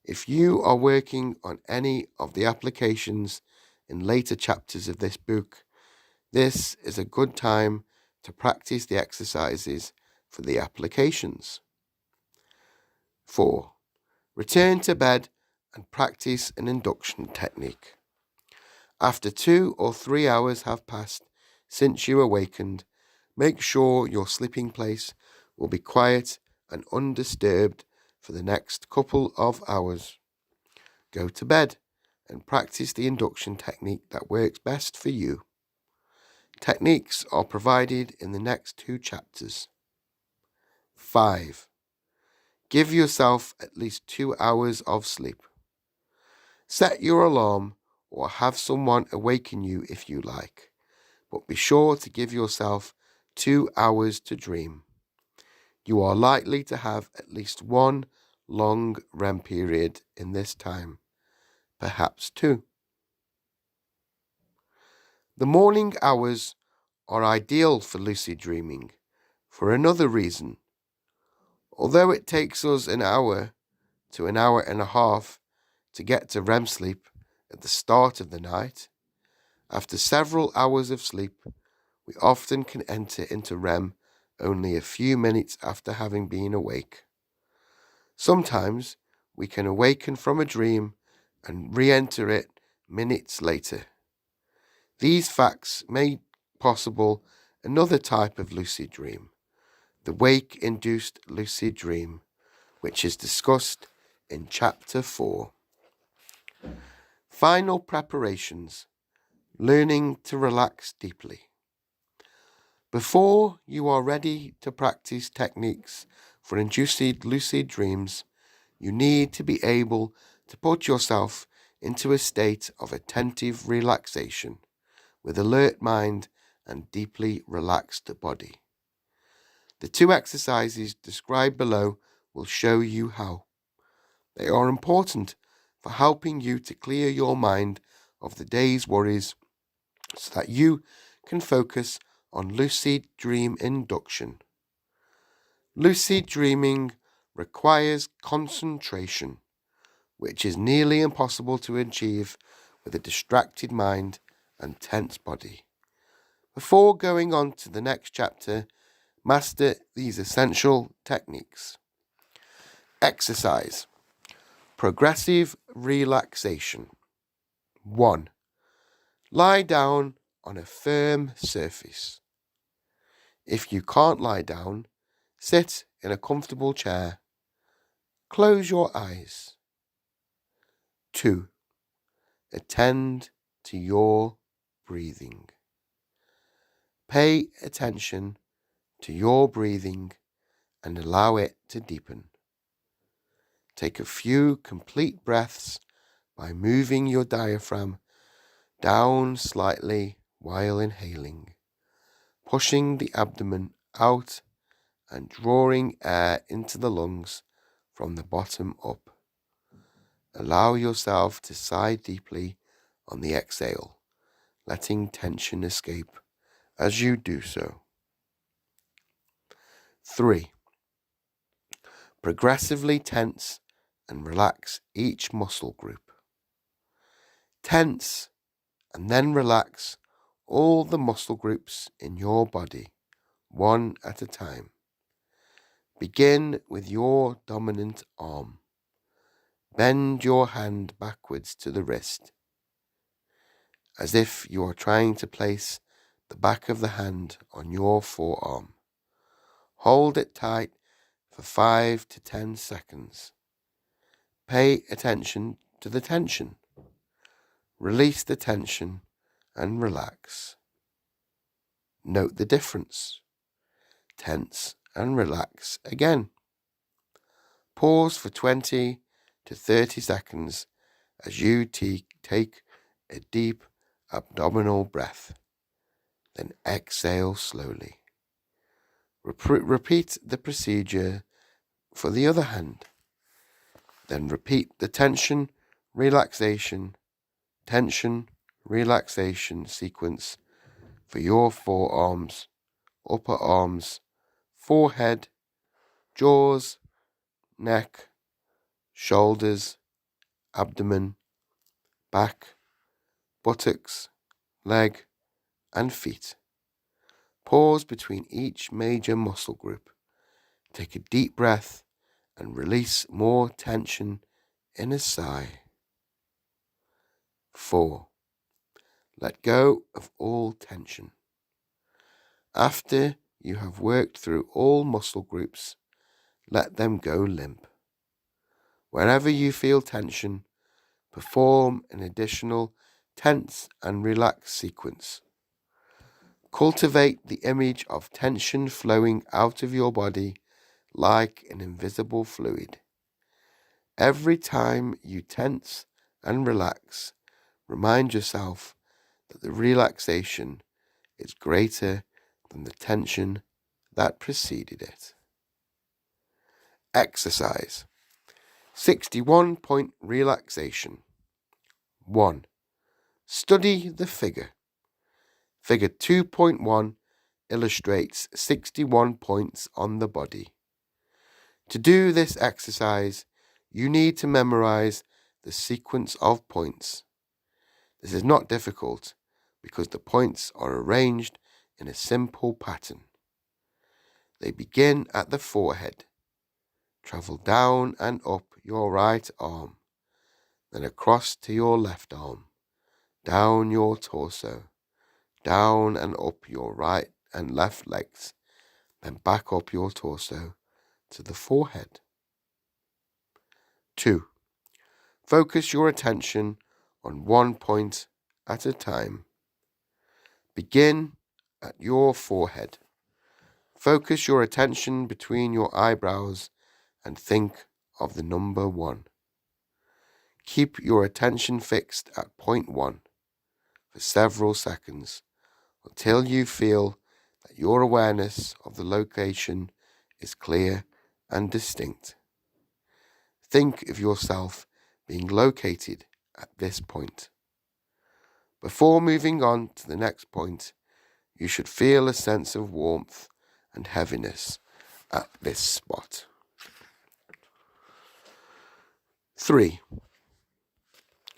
If you are working on any of the applications in later chapters of this book, this is a good time to practice the exercises for the applications. 4. Return to bed and practice an induction technique. After 2 or 3 hours have passed since you awakened, make sure your sleeping place will be quiet and undisturbed for the next couple of hours. Go to bed and practice the induction technique that works best for you. Techniques are provided in the next 2 chapters. 5. Give yourself at least 2 hours of sleep. Set your alarm or have someone awaken you if you like, but be sure to give yourself 2 hours to dream. You are likely to have at least one long REM period in this time, perhaps 2. The morning hours are ideal for lucid dreaming for another reason. Although it takes us an hour to an hour and a half to get to REM sleep at the start of the night, after several hours of sleep, we often can enter into REM only a few minutes after having been awake. Sometimes we can awaken from a dream and re-enter it minutes later. These facts make possible another type of lucid dream, the wake-induced lucid dream, which is discussed in Chapter 4. Final preparations, learning to relax deeply. Before you are ready to practice techniques for inducing lucid dreams, you need to be able to put yourself into a state of attentive relaxation with alert mind and deeply relaxed body. The 2 exercises described below will show you how. They are important for helping you to clear your mind of the day's worries so that you can focus on lucid dream induction. Lucid dreaming requires concentration, which is nearly impossible to achieve with a distracted mind and tense body. Before going on to the next chapter, master these essential techniques. Exercise. Progressive relaxation. 1. Lie down on a firm surface. If you can't lie down, sit in a comfortable chair. Close your eyes. 2. Attend to your breathing. Pay attention to your breathing and allow it to deepen. Take a few complete breaths by moving your diaphragm down slightly while inhaling, pushing the abdomen out and drawing air into the lungs from the bottom up. Allow yourself to sigh deeply on the exhale, letting tension escape as you do so. 3. Progressively tense and relax each muscle group. Tense and then relax all the muscle groups in your body, one at a time. Begin with your dominant arm. Bend your hand backwards to the wrist, as if you are trying to place the back of the hand on your forearm. Hold it tight for 5 to 10 seconds. Pay attention to the tension. Release the tension and relax. Note the difference. Tense and relax again. Pause for 20 to 30 seconds as you take a deep abdominal breath. Then exhale slowly. Repeat the procedure for the other hand. Then repeat the tension, relaxation sequence for your forearms, upper arms, forehead, jaws, neck, shoulders, abdomen, back, buttocks, leg, and feet. Pause between each major muscle group. Take a deep breath and release more tension in a sigh. 4. Let go of all tension. After you have worked through all muscle groups, let them go limp. Wherever you feel tension, perform an additional tense and relax sequence. Cultivate the image of tension flowing out of your body like an invisible fluid. Every time you tense and relax, remind yourself that the relaxation is greater than the tension that preceded it. Exercise. 61-point relaxation. 1. Study the figure. Figure 2.1 illustrates 61 points on the body. To do this exercise, you need to memorize the sequence of points. This is not difficult because the points are arranged in a simple pattern. They begin at the forehead, travel down and up your right arm, then across to your left arm, down your torso, down and up your right and left legs, then back up your torso to the forehead. 2. Focus your attention on one point at a time. Begin at your forehead. Focus your attention between your eyebrows and think of the number 1. Keep your attention fixed at point 1 for several seconds until you feel that your awareness of the location is clear and distinct. Think of yourself being located at this point. Before moving on to the next point, you should feel a sense of warmth and heaviness at this spot. 3.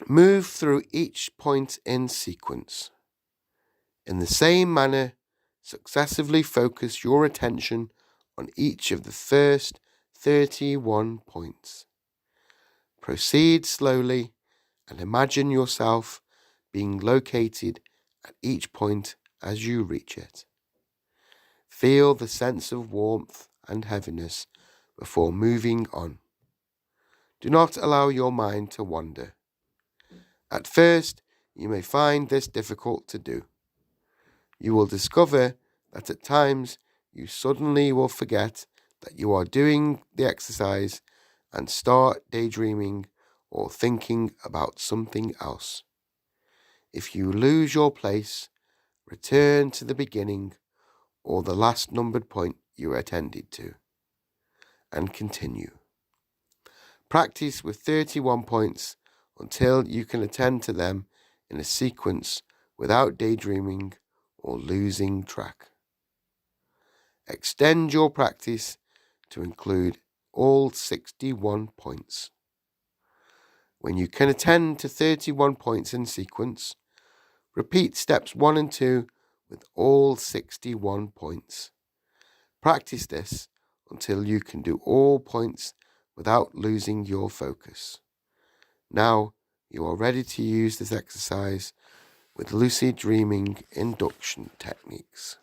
Move through each point in sequence. In the same manner, successively focus your attention on each of the first 31 points. Proceed slowly and imagine yourself being located at each point as you reach it. Feel the sense of warmth and heaviness before moving on. Do not allow your mind to wander. At first, you may find this difficult to do. You will discover that at times you suddenly will forget that you are doing the exercise and start daydreaming or thinking about something else. If you lose your place, return to the beginning or the last numbered point you attended to, and continue. Practice with 31 points until you can attend to them in a sequence without daydreaming or losing track. Extend your practice to include all 61 points. When you can attend to 31 points in sequence, repeat steps 1 and 2 with all 61 points. Practice this until you can do all points without losing your focus. Now you are ready to use this exercise with lucid dreaming induction techniques.